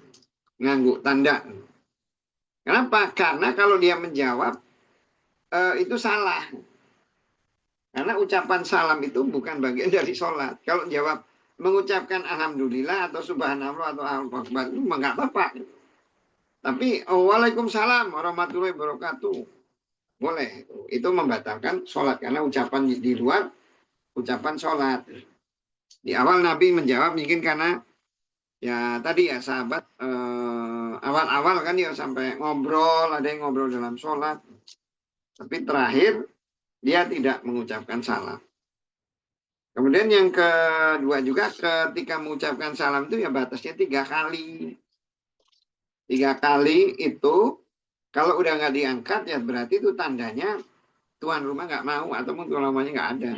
Ngangguk tanda. Kenapa? Karena kalau dia menjawab itu salah. Karena ucapan salam itu bukan bagian dari sholat. Kalau jawab mengucapkan alhamdulillah atau subhanallah atau alhamdulillah itu nggak apa-apa. Tapi waalaikumsalam warahmatullahi wabarakatuh. Boleh. Itu membatalkan sholat. Karena ucapan di luar ucapan sholat. Di awal Nabi menjawab mungkin karena ya tadi ya sahabat awal-awal kan ya sampai ngobrol. Ada yang ngobrol dalam sholat. Tapi terakhir dia tidak mengucapkan salam. Kemudian yang kedua juga ketika mengucapkan salam itu ya batasnya 3 kali. 3 kali itu kalau udah nggak diangkat ya berarti itu tandanya tuan rumah nggak mau ataupun tuan rumahnya nggak ada.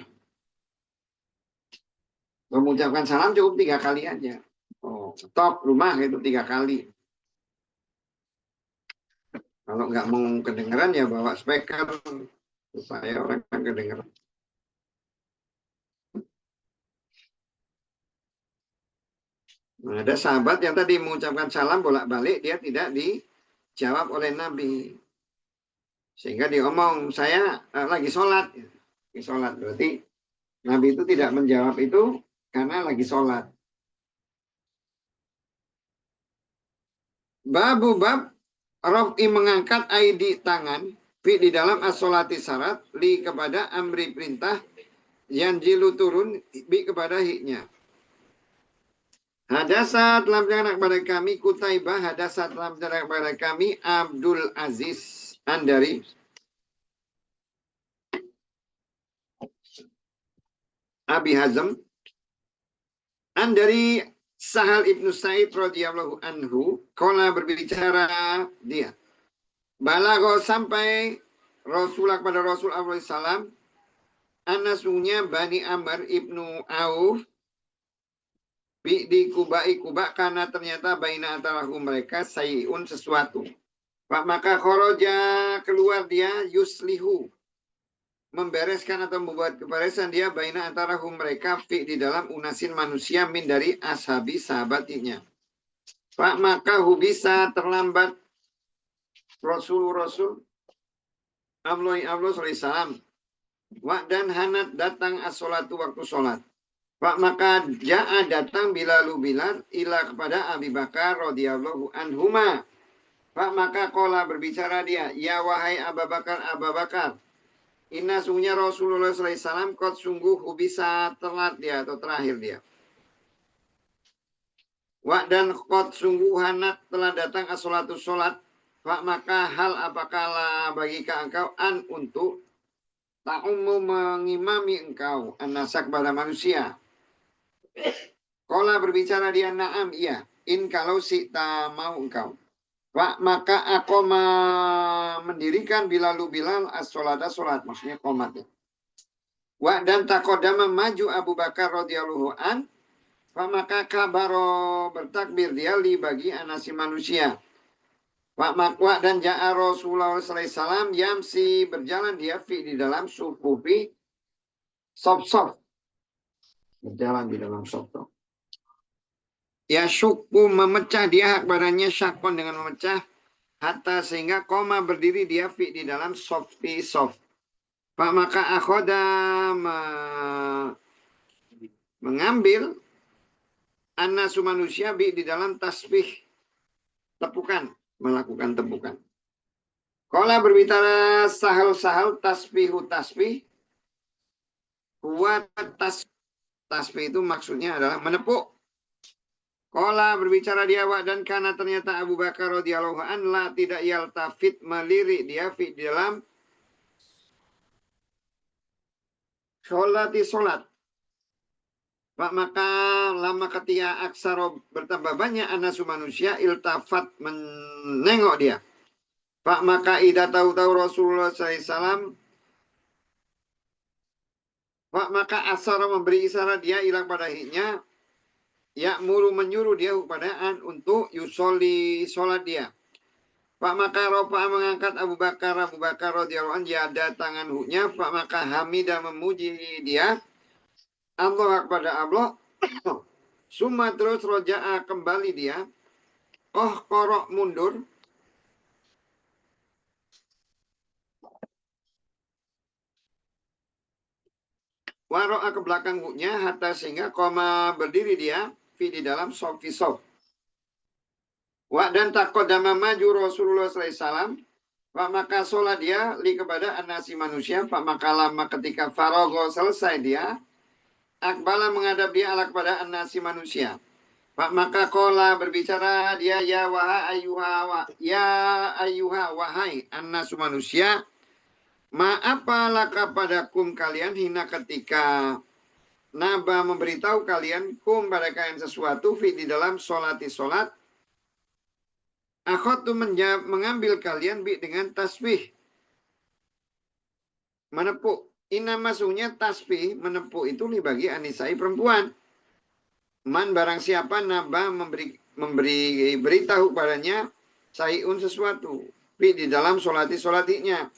Mengucapkan salam cukup 3 kali aja. Oh, stop rumah itu 3 kali. Kalau nggak mau kedengeran ya bawa speaker supaya orang kedengeran. Nah, ada sahabat yang tadi mengucapkan salam bolak-balik, dia tidak dijawab oleh Nabi. Sehingga dia ngomong, saya lagi sholat. Lagi sholat, berarti Nabi itu tidak menjawab itu karena lagi sholat. Bab Raf'i mengangkat ID tangan fi di dalam as-sholati syarat li kepada amri perintah yang jilu turun bi kepada hiknya. Hadasat telah menceritakan kepada kami Kutaibah, hadasat telah menceritakan kepada kami Abdul Aziz Andari Abi Hazm Andari Sahal ibnu Sa'id radhiyallahu anhu qala berbicara dia. Balagho sampai Rasulullah kepada Rasul sallallahu alaihi wasallam anasunya Bani Amr ibnu Auf di Kubai Kuba karena ternyata baina antara mereka sayyun sesuatu. Pak maka khoroja keluar dia yuslihu membereskan atau membuat keberesan dia baina antara mereka fi di dalam unasin manusia min dari ashabi sahabatnya. Pak maka bisa terlambat Rasul Allah SAW dan hanat datang as-sholatu waktu sholat. Pak maka ja'a datang Bilal ila kepada Abi Bakar radhiyallahu anhuma. Pak maka kola berbicara dia, ya wahai Abu Bakar, inna sungguhnya Rasulullah SAW kot sungguh bisa telat dia atau terakhir dia. Dan kot sungguh hanat telah datang as-sholatu sholat. Pak maka hal apakah bagi engkau an untuk ta'ummu mengimami engkau an-nasa kepada manusia. Kola berbicara dia na'am iya. In kalau si tak mau engkau. Pak maka aku mendirikan Bilal as-sholata sholat. Maksudnya qomat. Dan takodama maju Abu Bakar radhiyallahu an. Pak maka kabaro bertakbir dia li bagi anasi manusia. Pak makwa dan ja'a Rasulullah SAW yamsi berjalan dia di dalam sufufi sof-sof. Berjalan di dalam sof-sof. Ya syukku memecah dia badannya syakon dengan memecah hatta sehingga koma berdiri dia di dalam softi soft. Pak maka akhoda mengambil anasu manusia di dalam tasbih tepukan, melakukan tepukan. Kala berbicara sahal tasbih buat tasbih itu maksudnya adalah menepuk. Kala berbicara dia dan karena ternyata Abu Bakar radhiyallahu an la tidak yaltafit melirik dia di dalam sholat. Pak maka lama ketika aksaro bertambah banyak anasu manusia iltafat menengok dia. Pak maka ida tahu Rasulullah SAW. Pak maka asara memberi isyarat dia ilang pada hiknya. Ya muru menyuruh dia kepadaan untuk yusoli sholat dia. Pak maka ropa mengangkat Abu Bakar radhiyallahu anhu ada tangan huknya. Pak maka hamidah memuji dia. Allah kepada Allah. Suma terus roja'a kembali dia. Korok mundur. Waro'a ke belakang huknya. Hatta sehingga koma berdiri dia. Di dalam sofi. Dan takodama maju Rasulullah SAW. Pak maka sholat dia li kepada anasi manusia. Pak maka lama ketika farogo selesai dia. Akbala menghadap dia ala kepada anasi manusia. Pak maka kola berbicara dia ya ayuha wahai annasu manusia. Ma'apalah kepadakum kalian hina ketika Naba memberitahu kalian kum pada kalian sesuatu di dalam sholati sholat. Akhotu mengambil kalian dengan tasbih. Menepuk. Masuknya tasbih menepuk itu bagi anisai perempuan. Man barang siapa Naba memberi beritahu padanya sayun sesuatu. Di dalam sholatinya.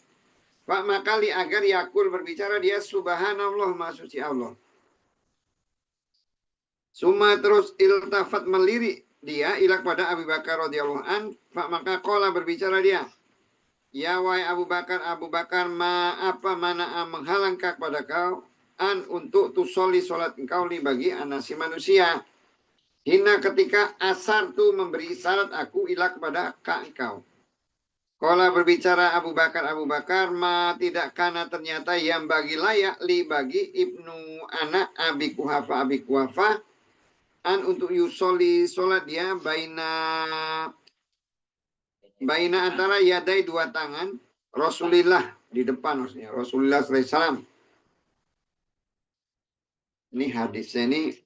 Pak makali agar yakul berbicara dia subhanallah maha suci Allah. Suma terus iltafat melirik dia ila kepada Abu Bakar radhiyallahu an, maka qala berbicara dia, ya wahai Abu Bakar, mana menghalang kepada kau an untuk tusoli solat engkau li bagi anasi manusia. Hina ketika asar tu memberi isyarat aku ila kepada engkau. Kala berbicara Abu Bakar, tidak karena ternyata yang bagi layak li bagi ibnu anak Abi Kuhafa an untuk yusoli solat dia baina antara yadai dua tangan Rasulullah di depan maksudnya Rasulullah SAW. Ini hadisnya ini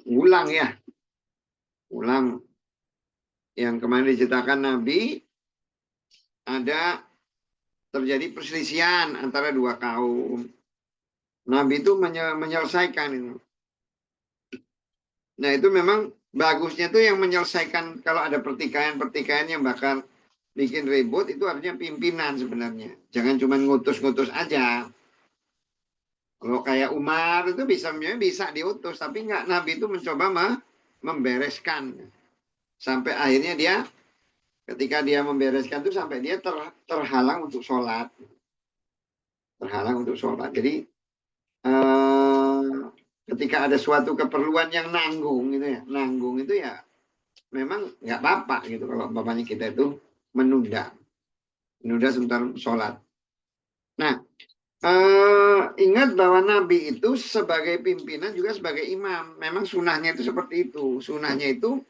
ulang ya, ulang yang kemarin diceritakan Nabi ada terjadi perselisihan antara dua kaum. Nabi itu menyelesaikan itu. Nah itu memang bagusnya tuh yang menyelesaikan kalau ada pertikaian yang bakal bikin ribut itu artinya pimpinan sebenarnya. Jangan cuma ngutus-ngutus aja. Kalau kayak Umar itu bisa diutus, tapi enggak, Nabi itu mencoba membereskan. Sampai akhirnya dia ketika dia membereskan itu sampai dia terhalang untuk sholat. Terhalang untuk sholat. Jadi ketika ada suatu keperluan yang nanggung itu ya memang nggak apa-apa gitu kalau bapaknya kita itu menunda sebentar sholat. Nah, ingat bahwa Nabi itu sebagai pimpinan juga sebagai imam. Memang sunahnya itu seperti itu. Sunahnya itu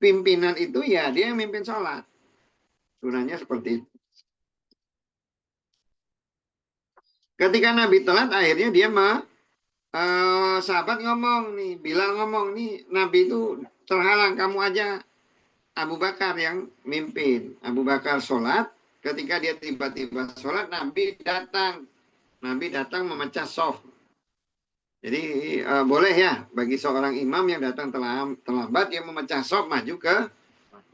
pimpinan itu ya dia yang mimpin sholat. Sunahnya seperti itu. Ketika Nabi telat akhirnya dia sahabat ngomong nih, Bilal ngomong nih, Nabi itu terhalang, kamu aja Abu Bakar yang mimpin. Abu Bakar sholat, ketika dia tiba-tiba sholat, Nabi datang memecah shaf. Jadi boleh ya bagi seorang imam yang datang terlambat, dia memecah shaf maju ke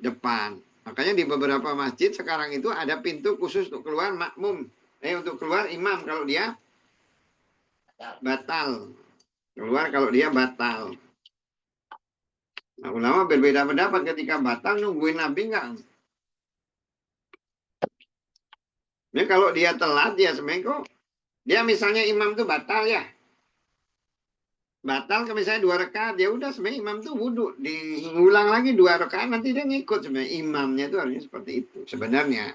depan. Makanya di beberapa masjid sekarang itu ada pintu khusus untuk keluar makmum, untuk keluar imam kalau dia batal. Keluar kalau dia batal. Nah, ulama berbeda pendapat ketika batal nungguin Nabi enggak. Nah, kalau dia telat ya sebenarnya dia misalnya imam itu batal ya. Batal ke misalnya 2 rakaat, ya udah sebenarnya imam tuh wudhu, diulang lagi 2 rakaat nanti dia ngikut sebenarnya. Imamnya itu harusnya seperti itu sebenarnya.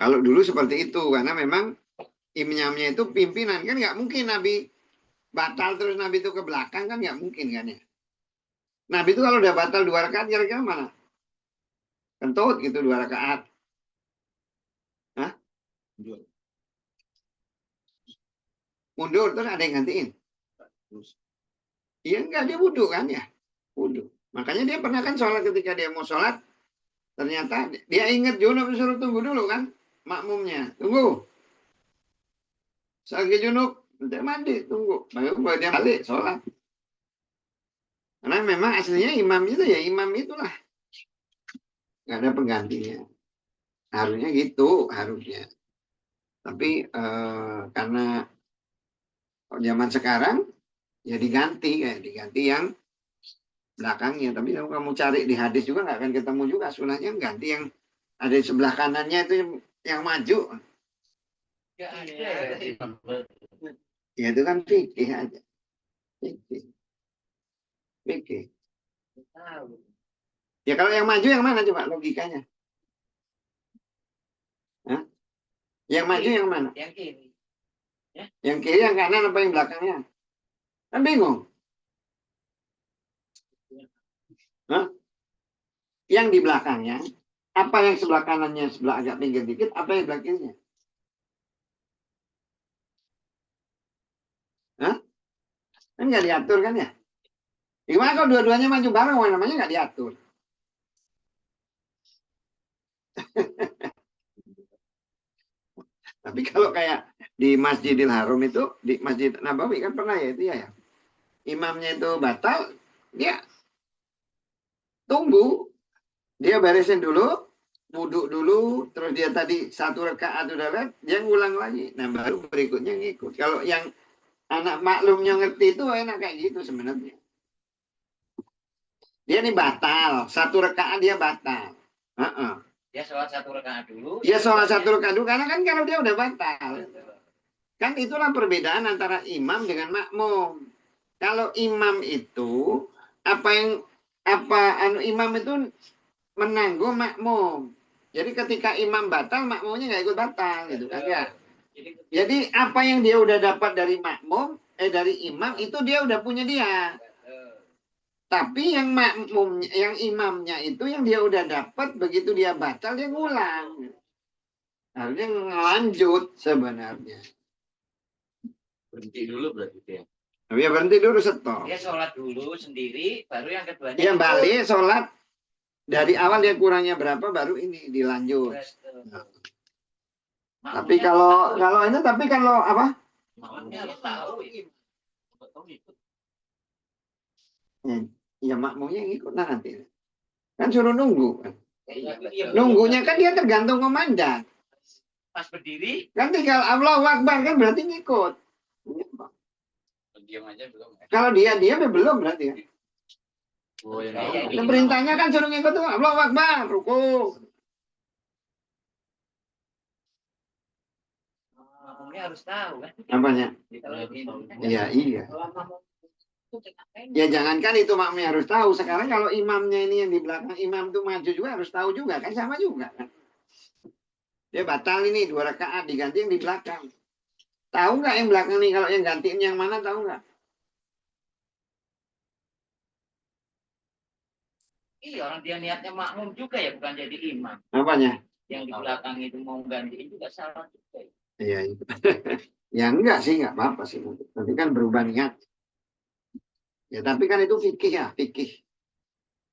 Kalau dulu seperti itu karena memang imamnya itu pimpinan, kan nggak mungkin Nabi batal terus Nabi itu ke belakang, kan nggak mungkin kan ya. Nabi itu kalau udah batal 2 rakaat kira-kira mana? Kentut gitu 2 rakaat. Hah? Mundur terus ada yang gantiin. Iya enggak, dia wudhu kan ya. Wudhu. Makanya dia pernah kan sholat, ketika dia mau sholat ternyata dia ingat junub, disuruh tunggu dulu kan makmumnya. Tunggu. Lagi junub, nanti mandi, tunggu. Baru dia balik sholat. Karena memang aslinya imam itu ya imam itulah. Nggak ada penggantinya. Harusnya gitu, harusnya. Tapi karena zaman sekarang ya diganti yang belakangnya. Tapi kalau kamu cari di hadis juga nggak akan ketemu juga. Sunahnya ganti yang ada di sebelah kanannya itu yang maju. Ya itu kan fikih aja. Fikih. Ya kalau yang maju yang mana coba logikanya? Hah? Yang maju yang mana? Yang kiri. Ya? Yang kiri, yang kanan, apa yang belakangnya? Kan bingung. Hah? Yang di belakangnya, apa yang sebelah kanannya, sebelah agak pinggir dikit, apa yang belakangnya? Hah? Kan nggak diatur kan ya? Gimana kalau dua-duanya maju bareng, namanya nggak diatur? Tapi kalau kayak di Masjidil Haram itu, di Masjid Nabawi kan pernah ya itu ya. Imamnya itu batal, dia tunggu, dia beresin dulu, wudhu dulu, terus dia tadi 1 rakaat udah lihat, dia ngulang lagi. Nah baru berikutnya ngikut. Kalau yang Anak maklumnya ngerti itu enak kayak gitu sebenarnya. Dia nih batal, satu rakaat dia batal. Dia sholat 1 rakaat dulu. Dia sholat 1 rakaat dulu karena kan kalau dia udah batal. Kan itulah perbedaan antara imam dengan makmum. Kalau imam itu imam itu menanggung makmum. Jadi ketika imam batal, makmumnya nggak ikut batal gitu kan ya. Jadi apa yang dia udah dapat dari dari imam itu dia udah punya dia. Tapi yang makmumnya, yang imamnya itu yang dia udah dapat begitu dia batal dia ngulang. Harusnya ngelanjut sebenarnya. Berhenti dulu berarti ya. Tapi ya berhenti dulu stop. Dia sholat dulu sendiri, baru yang keduanya. Dia balik sholat dari awal dia kurangnya berapa baru ini dilanjut. Nah. Tapi kalau apa? Makmumnya harus tahu. Ya makmumnya ngikut nanti. Kan suruh nunggu. Nunggunya kan dia tergantung komandan. Pas berdiri. Kan tinggal Allahu Akbar kan berarti ngikut. Diam aja belum. Kalau dia belum berarti ya. Oh, Nah, perintahnya kan suruh ngikut tuh Allahu Akbar, ruku. Makmumnya harus tahu kan. Apanya? Iya. Ya jangankan itu makmumnya harus tahu. Sekarang kalau imamnya ini yang di belakang imam itu maju juga harus tahu juga kan sama juga kan. Dia batal ini 2 rakaat diganti yang di belakang. Tahu nggak yang belakang nih kalau yang gantiin yang mana tahu nggak? Iya, orang dia niatnya makmum juga ya, bukan jadi imam. Apanya? Yang di belakang itu mau gantiin juga salah juga. Iya itu. Ya enggak sih, enggak apa-apa sih. Nanti kan berubah niat. Ya tapi kan itu fikih ya, fikih.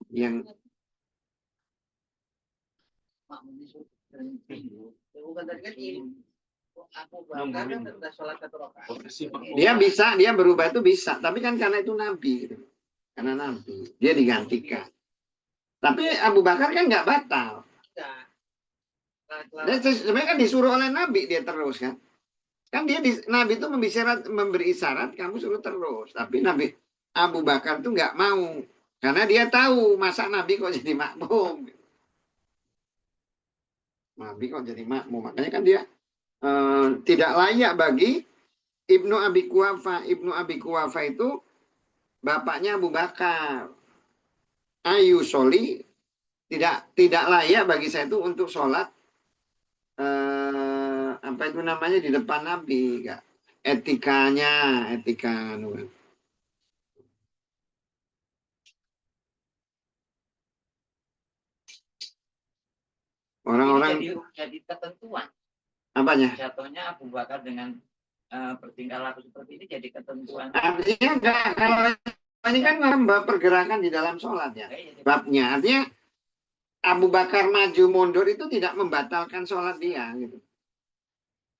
Yang Makmumnya suruh berhenti. Bukan tadi kan aku bakar kan udah sholat 1 rakaat. dia berubah itu bisa, tapi kan karena itu nabi gitu. Karena nabi, dia digantikan. Tapi Abu Bakar kan nggak batal. Nah, sebenarnya kan disuruh oleh nabi dia terus kan. Kan nabi itu memberi isyarat kamu suruh terus. Tapi nabi Abu Bakar tuh nggak mau karena dia tahu masa nabi kok jadi makmum. Nabi kok jadi makmum, makanya kan dia tidak layak bagi Ibnu Abi Quhafa. Ibnu Abi Quhafa itu bapaknya Abu Bakar. Ayu Soli tidak layak bagi saya itu untuk sholat apa itu namanya di depan Nabi, Kak. Etika orang-orang jadi ketentuan. Apanya? Jatuhnya Abu Bakar dengan bertingkah laku seperti ini jadi ketentuan. Artinya enggak, kalau ini kan pergerakan di dalam sholat ya. Babnya artinya Abu Bakar maju mundur itu tidak membatalkan sholat dia gitu.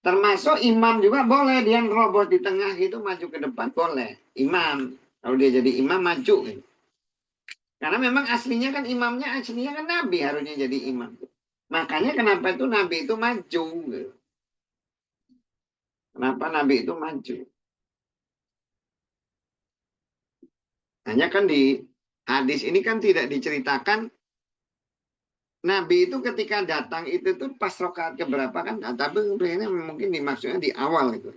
Termasuk imam juga boleh dia nerobos di tengah gitu maju ke depan boleh. Imam kalau dia jadi imam maju gitu. Karena memang aslinya kan Nabi harusnya jadi imam. Makanya kenapa itu Nabi itu maju gitu. Kenapa Nabi itu maju? Hanya kan di hadis ini kan tidak diceritakan Nabi itu ketika datang itu tuh pas rakaat keberapa kan? Nah, tapi ini mungkin dimaksudnya di awal itu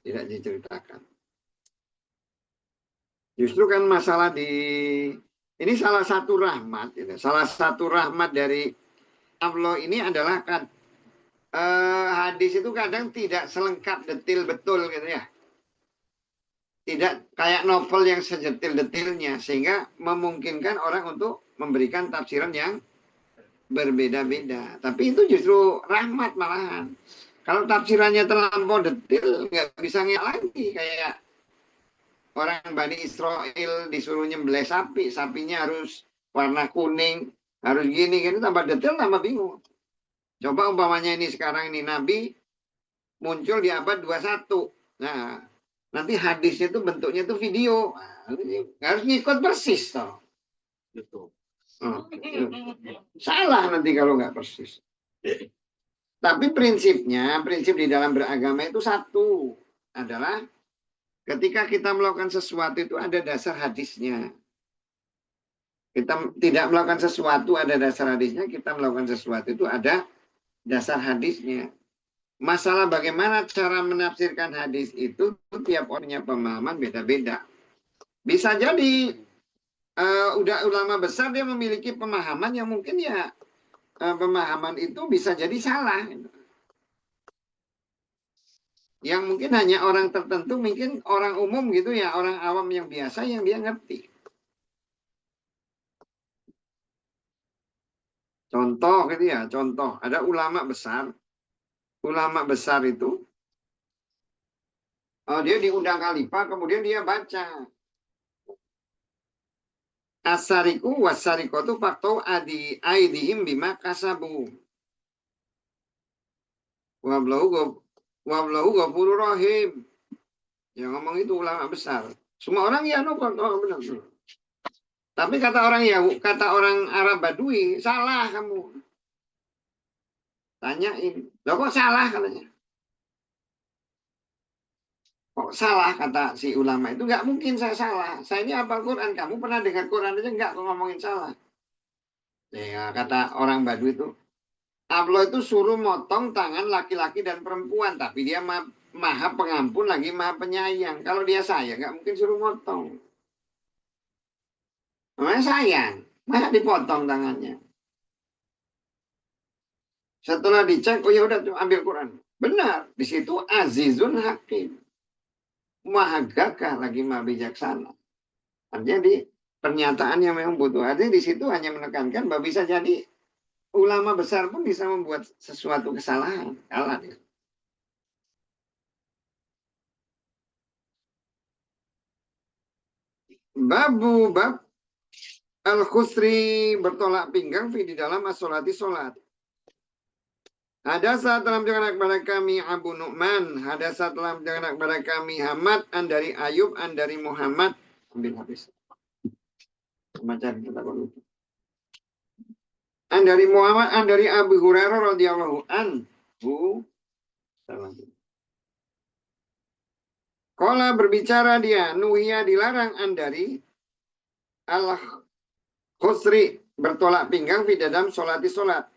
tidak diceritakan. Justru kan masalah ini salah satu rahmat, gitu. Salah satu rahmat dari Allah ini adalah kan hadis itu kadang tidak selengkap detil betul gitu ya. Tidak kayak novel yang sedetil-detilnya sehingga memungkinkan orang untuk memberikan tafsiran yang berbeda-beda. Tapi itu justru rahmat malahan. Kalau tafsirannya terlampau detil nggak bisa lagi kayak orang Bani Israel disuruh nyembelih sapi, sapinya harus warna kuning, harus gini tambah detil tambah bingung. Coba umpamanya ini sekarang ini Nabi muncul di abad 21. Nah, nanti hadisnya itu bentuknya itu video. Nah, harus ngikut persis toh. Betul. Salah nanti kalau nggak persis. Tapi prinsip di dalam beragama itu satu adalah Ketika kita melakukan sesuatu itu ada dasar hadisnya. Kita tidak melakukan sesuatu ada dasar hadisnya, kita melakukan sesuatu itu ada dasar hadisnya. Masalah bagaimana cara menafsirkan hadis itu tiap orangnya pemahaman beda-beda. Bisa jadi udah ulama besar dia memiliki pemahaman yang mungkin ya pemahaman itu bisa jadi salah. Yang mungkin hanya orang tertentu, mungkin orang umum gitu ya, orang awam yang biasa yang dia ngerti. Contoh gitu ya, contoh ada ulama besar itu dia diundang khalifah, kemudian dia baca asariku wasarikotu fakto adi aidihim bima kasabu wablahu ghafurur rahim. Yang ngomong itu ulama besar. Semua orang ya benar. Tapi kata orang Arab Badui, salah kamu. Tanyain, loh kok salah katanya? Kok salah kata si ulama itu? Nggak mungkin saya salah. Saya ini hafal Quran. Kamu pernah dengar Quran aja nggak kok ngomongin salah? Ya, kata orang Badui itu, Allah itu suruh motong tangan laki-laki dan perempuan, tapi dia maha pengampun lagi maha penyayang. Kalau dia sayang, nggak mungkin suruh motong. Namanya sayang, masa dipotong tangannya. Setelah dicek, oh ya udah ambil Quran. Benar, di situ Azizun Hakim. Maha gagah lagi maha bijaksana. Artinya di pernyataan yang memang butuh. Artinya di situ hanya menekankan bahwa bisa jadi ulama besar pun bisa membuat sesuatu kesalahan. Kalah dia. Bab al-khusri bertolak pinggang di dalam as-sholati sholat. Hadasa telah menjelaskan kepada kami Abu Nu'man. Hadasa telah menjelaskan kepada kami Hamad an dari Ayub an dari Muhammad. Ambil habis. Macam kita lupa. An dari Muhammad an dari Abu Hurairah radhiyallahu anhu. Qala berbicara dia, nuhia dilarang an dari al-khusri bertolak pinggang di dalam sholati sholat.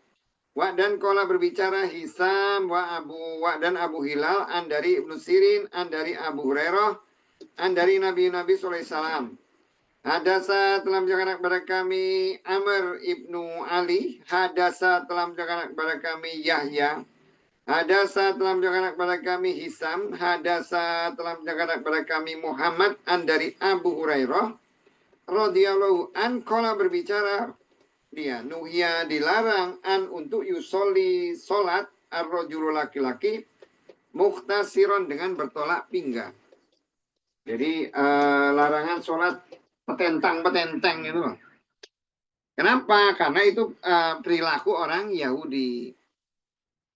Wa dan qala berbicara Hisam dan Abu Hilal an dari Ibnu Sirin an dari Abu Hurairah an dari Nabi sallallahu alaihi wasallam. Hadasa telah menjelaskan kepada kami Amr ibnu Ali. Hadasa telah menjelaskan kepada kami Yahya. Hadasa telah menjelaskan kepada kami Hisam. Hadasa telah menjelaskan kepada kami Muhammad an dari Abu Hurairah radhiyallahu an qala berbicara dia nuhia dilarang an untuk yusoli solat ar-rajulu laki-laki mukhtasiron dengan bertolak pinggang. Jadi larangan sholat petentang-petenteng itu loh. Kenapa? Karena itu perilaku orang Yahudi.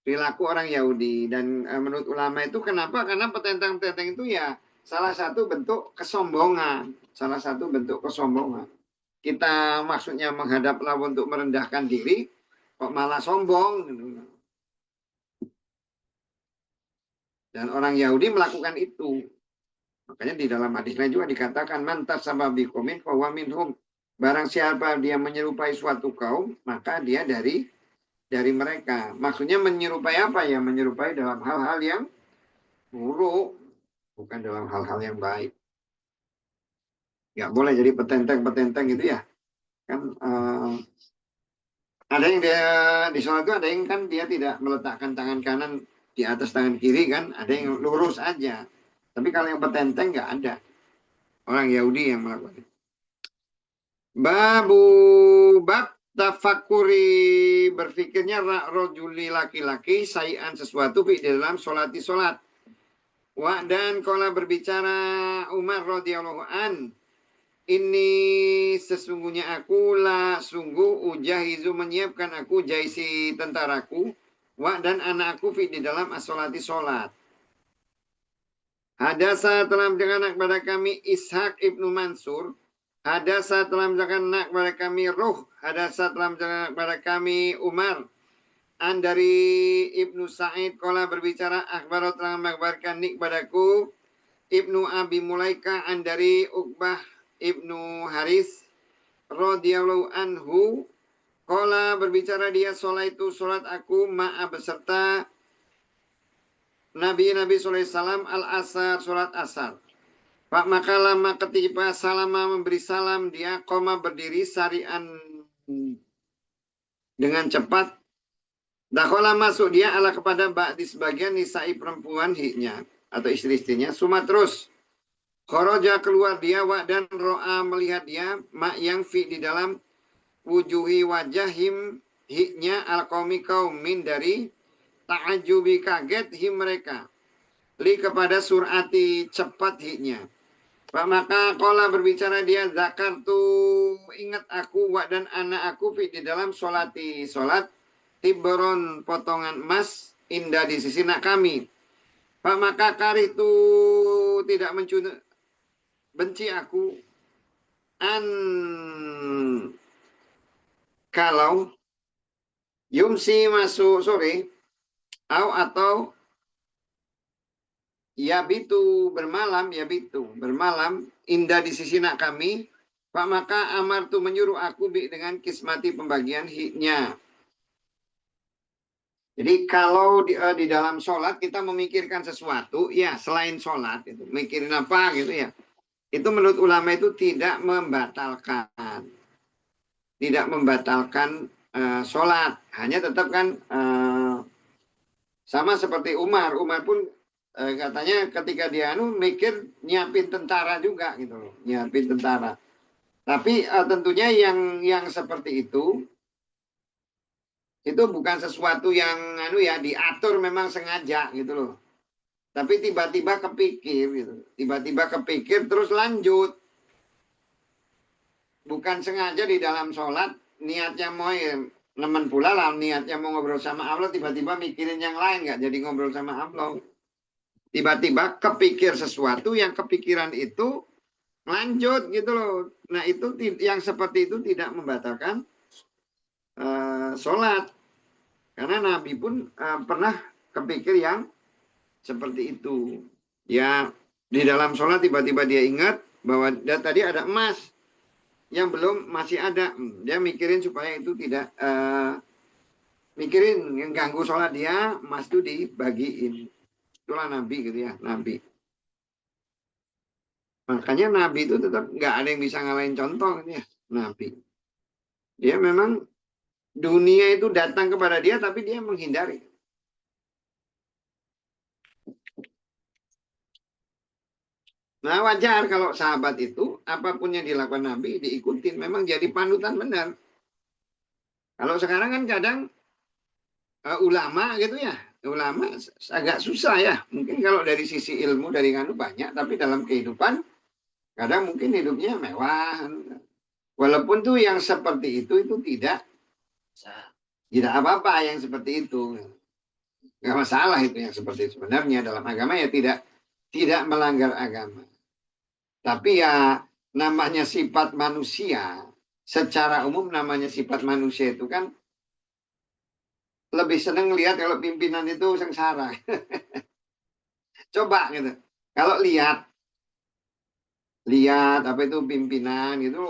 Perilaku orang Yahudi. Dan menurut ulama itu kenapa? Karena petentang-petenteng itu ya salah satu bentuk kesombongan. Salah satu bentuk kesombongan. Kita maksudnya menghadap lawan untuk merendahkan diri, kok malah sombong. Dan orang Yahudi melakukan itu. Makanya di dalam hadis lain juga dikatakan mantas sama bikomin fahuwa minhum. Barang siapa dia menyerupai suatu kaum, maka dia dari mereka. Maksudnya menyerupai apa ya? Menyerupai dalam hal-hal yang buruk, bukan dalam hal-hal yang baik. Nggak boleh jadi petenteng-petenteng gitu ya. Kan ada yang dia di sholat itu ada yang kan dia tidak meletakkan tangan kanan di atas tangan kiri kan. Ada yang lurus aja. Tapi kalau yang petenteng nggak ada. Orang Yahudi yang melakukan itu. Bab tafakuri berfikirnya rojuli laki-laki sayan sesuatu di dalam sholati sholat. Wa dan kola berbicara Umar radhiyallahu an. Ini sesungguhnya aku sungguh ujahizu menyiapkan aku jaisi tentaraku. Wa dan anakku di dalam as-sholati sholat. Hadasa telah menjelaskan kepada kami Ishaq ibnu Mansur. Hadasa telah menjelaskan kepada kami Ruh. Hadasa telah menjelaskan kepada kami Umar. An dari Ibnu Sa'id kola berbicara akhbar telah mengabarkan nik padaku Ibnu Abi Mulaika an dari Uqbah Ibnu Haris radhiyallahu anhu qala berbicara dia salat aku ma'a beserta Nabi sallallahu alaihi wasallam al-asar salat asar. Pak maka lama ketika salama memberi salam dia koma berdiri sarian dengan cepat. Dakhala masuk dia ala kepada ba'di sebagian nisa'i perempuan hiknya atau istri-istrinya. Suma terus kharaja keluar dia wa dan ro'a melihat dia mak yang fi di dalam wujuhi wajahim hiknya al-qaumi kaumin dari ta'ajubi kaget him mereka. Li kepada surati cepat hiknya. Pak maka kola berbicara dia zakar tuh ingat aku wa dan anak aku fi di dalam solati solat tibron potongan emas indah di sisi nak kami. Pak maka kari itu tidak benci aku an kalau yumsi masuk sore atau yabitu bermalam indah di sisi nak kami. Pak maka amar tu menyuruh aku dengan kismati pembagian hiknya. Jadi kalau di dalam sholat kita memikirkan sesuatu, ya selain sholat, itu mikirin apa gitu ya. Itu menurut ulama itu tidak membatalkan. Tidak membatalkan sholat. Hanya tetap kan sama seperti Umar. Umar pun katanya ketika dia mikir nyiapin tentara juga gitu loh. Nyiapin tentara. Tapi tentunya yang seperti itu bukan sesuatu yang diatur memang sengaja gitu loh. Tapi tiba-tiba kepikir gitu. Tiba-tiba kepikir terus lanjut. Bukan sengaja di dalam sholat niatnya mau nemen pula lah niatnya mau ngobrol sama Allah tiba-tiba mikirin yang lain nggak jadi ngobrol sama Allah. Tiba-tiba kepikir sesuatu yang kepikiran itu lanjut gitu loh. Nah itu yang seperti itu tidak membatalkan sholat. Karena Nabi pun pernah kepikir yang seperti itu. Ya di dalam sholat tiba-tiba dia ingat bahwa tadi ada emas yang belum masih ada. Dia mikirin supaya itu tidak mikirin yang ganggu sholat dia, emas itu dibagiin. Itulah Nabi gitu ya, Nabi. Makanya Nabi itu tetap nggak ada yang bisa ngalahin contoh gitu ya, Nabi. Dia memang dunia itu datang kepada dia tapi dia menghindari. Nah wajar kalau sahabat itu apapun yang dilakukan Nabi diikutin. Memang jadi panutan benar. Kalau sekarang kan kadang ulama gitu ya. Ulama agak susah ya. Mungkin kalau dari sisi ilmu dari kanu banyak. Tapi dalam kehidupan kadang mungkin hidupnya mewah. Walaupun tuh yang seperti itu tidak apa-apa yang seperti itu. Nggak masalah itu yang seperti itu. Sebenarnya dalam agama ya tidak melanggar agama. Tapi ya namanya sifat manusia, secara umum namanya sifat manusia itu kan lebih senang lihat kalau pimpinan itu sengsara. Coba gitu. Kalau lihat apa itu pimpinan gitu,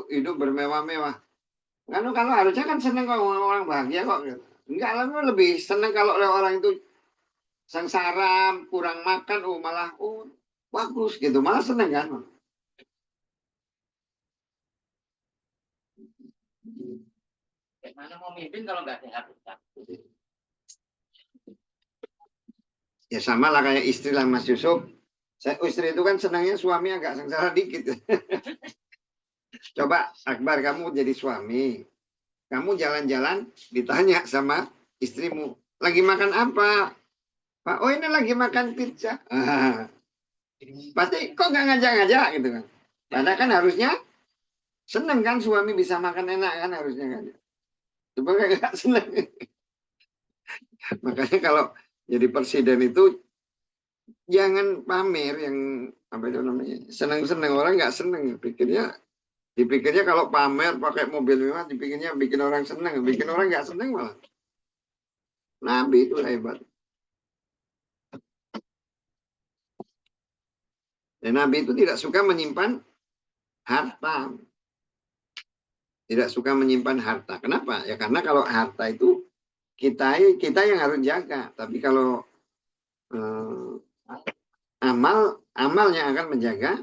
hidup bermewah-mewah. Kalau harusnya kan senang kalau orang bahagia kok. Gitu. Enggak lah, lebih senang kalau orang itu sengsara, kurang makan, malah bagus gitu, malah senang kan. Mana mau mimpin kalau nggak sehat? Ya sama lah kayak istri lah Mas Yusuf. Istri itu kan senangnya suami agak sengsara dikit. Coba Akbar kamu jadi suami. Kamu jalan-jalan ditanya sama istrimu. Lagi makan apa? Pak, ini lagi makan pizza. Pasti kok nggak ngajak-ngajak gitu kan. Padahal kan harusnya seneng kan suami bisa makan enak kan harusnya kan. Coba nggak seneng. Makanya kalau jadi presiden itu jangan pamer yang apa itu namanya seneng-seneng orang nggak seneng dipikirnya kalau pamer pakai mobil mewah dipikirnya bikin orang seneng bikin orang nggak seneng malah. Nabi itu hebat. Dan Nabi itu tidak suka menyimpan harta. Tidak suka menyimpan harta. Kenapa? Ya karena kalau harta itu kita yang harus jaga. Tapi kalau amal yang akan menjaga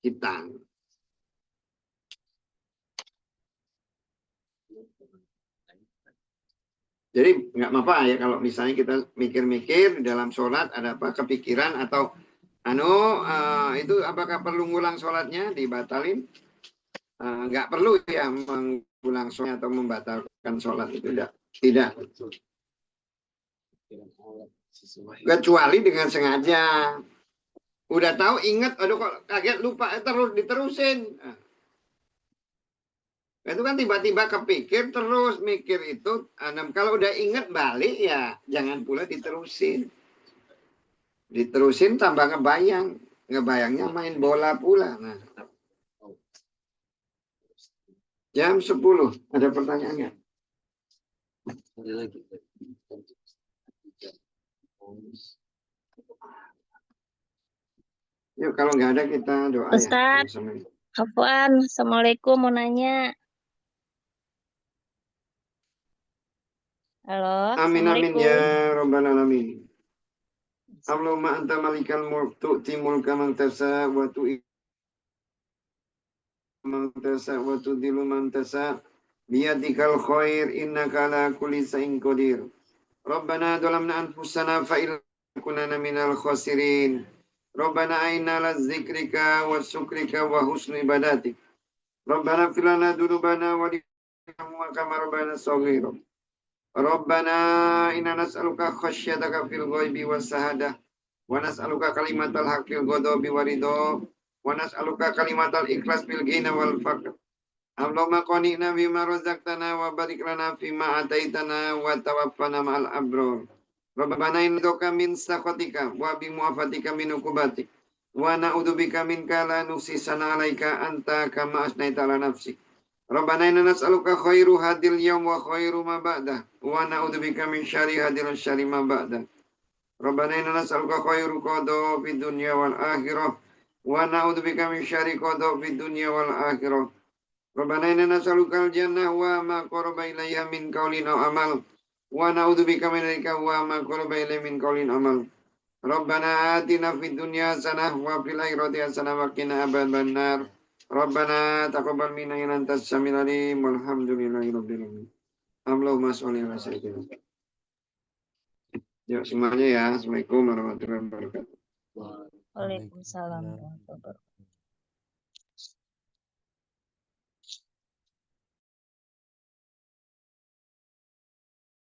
kita. Jadi nggak apa-apa ya kalau misalnya kita mikir-mikir di dalam sholat ada apa kepikiran atau itu apakah perlu ngulang sholatnya dibatalin? Nggak perlu ya mengulang sholat atau membatalkan sholat itu tidak. Kecuali dengan sengaja. Udah tahu ingat, aduh kok kaget lupa terus diterusin. Itu kan tiba-tiba kepikir terus mikir itu. Kalau udah ingat balik ya jangan pula diterusin. Diterusin tambah ngebayang. Ngebayangnya main bola pula. Nah. Jam 10. Ada pertanyaannya? Ada lagi. Yuk kalau nggak ada kita doa Ustaz, ya. Afwan, Assalamualaikum, mau nanya. Halo, Amin amin Assalamualaikum. ya rabbal alamin. Allahumma anta malikal mulk tu'ti mulka man tasha wa tu'i man tasha wa tudillu man tasha biyadikal khair innaka ala kulli shay'in qadir. Rabbana dhalamna anfusana fa in kunana minal khasirin. Rabbana aina la zikrika wa syukrika wa husni ibadatik. Rabbana filana dunubana wa wa kama rabbana saghira. Rabbana inna nas'aluka khasyataka fil ghaibi was sahadah wa nas'aluka kalimatal haqqil ghadabi waridho wa nas'aluka kalimatal ikhlas fil ghina wal faqr. Allahumma qani'na bima razaqtana wa barik lana fima ataitana wa tawaffana ma'al abrar. Rabbana innaka min sakhatika wa bi mu'afatika min uqubatik wa na'udzubika minka la nuhsisana 'alaika anta kama asnaita 'ala nafsik. Rabbana inna nas'aluka khairu hadil yawm wa khairu ma ba'dah wa na'udzubika min syarri hadil syarri ma ba'dah. Rabbana inna nas'aluka khairu qada fid dunya wal akhirah wa na'udzubika min syarri qada fid dunya wal akhirah. Rabbana inna nas'aluka al-jannah wa ma qaraba ilayha min qawlin aw amal wa na'udzubika min dzalika wa ma qaraba ilayhi min qawlin amal. Rabbana atina fid dunya hasanah wa fil akhirati hasanah wa qina adzabannar. Rabbana taqabbal minna innaka antas samiul alim walhamdulillahi rabbil alamin. Allahumma sholli ala sayyidina. Yuk semuanya ya. Assalamualaikum warahmatullahi wabarakatuh. Waalaikumsalam warahmatullahi wabarakatuh.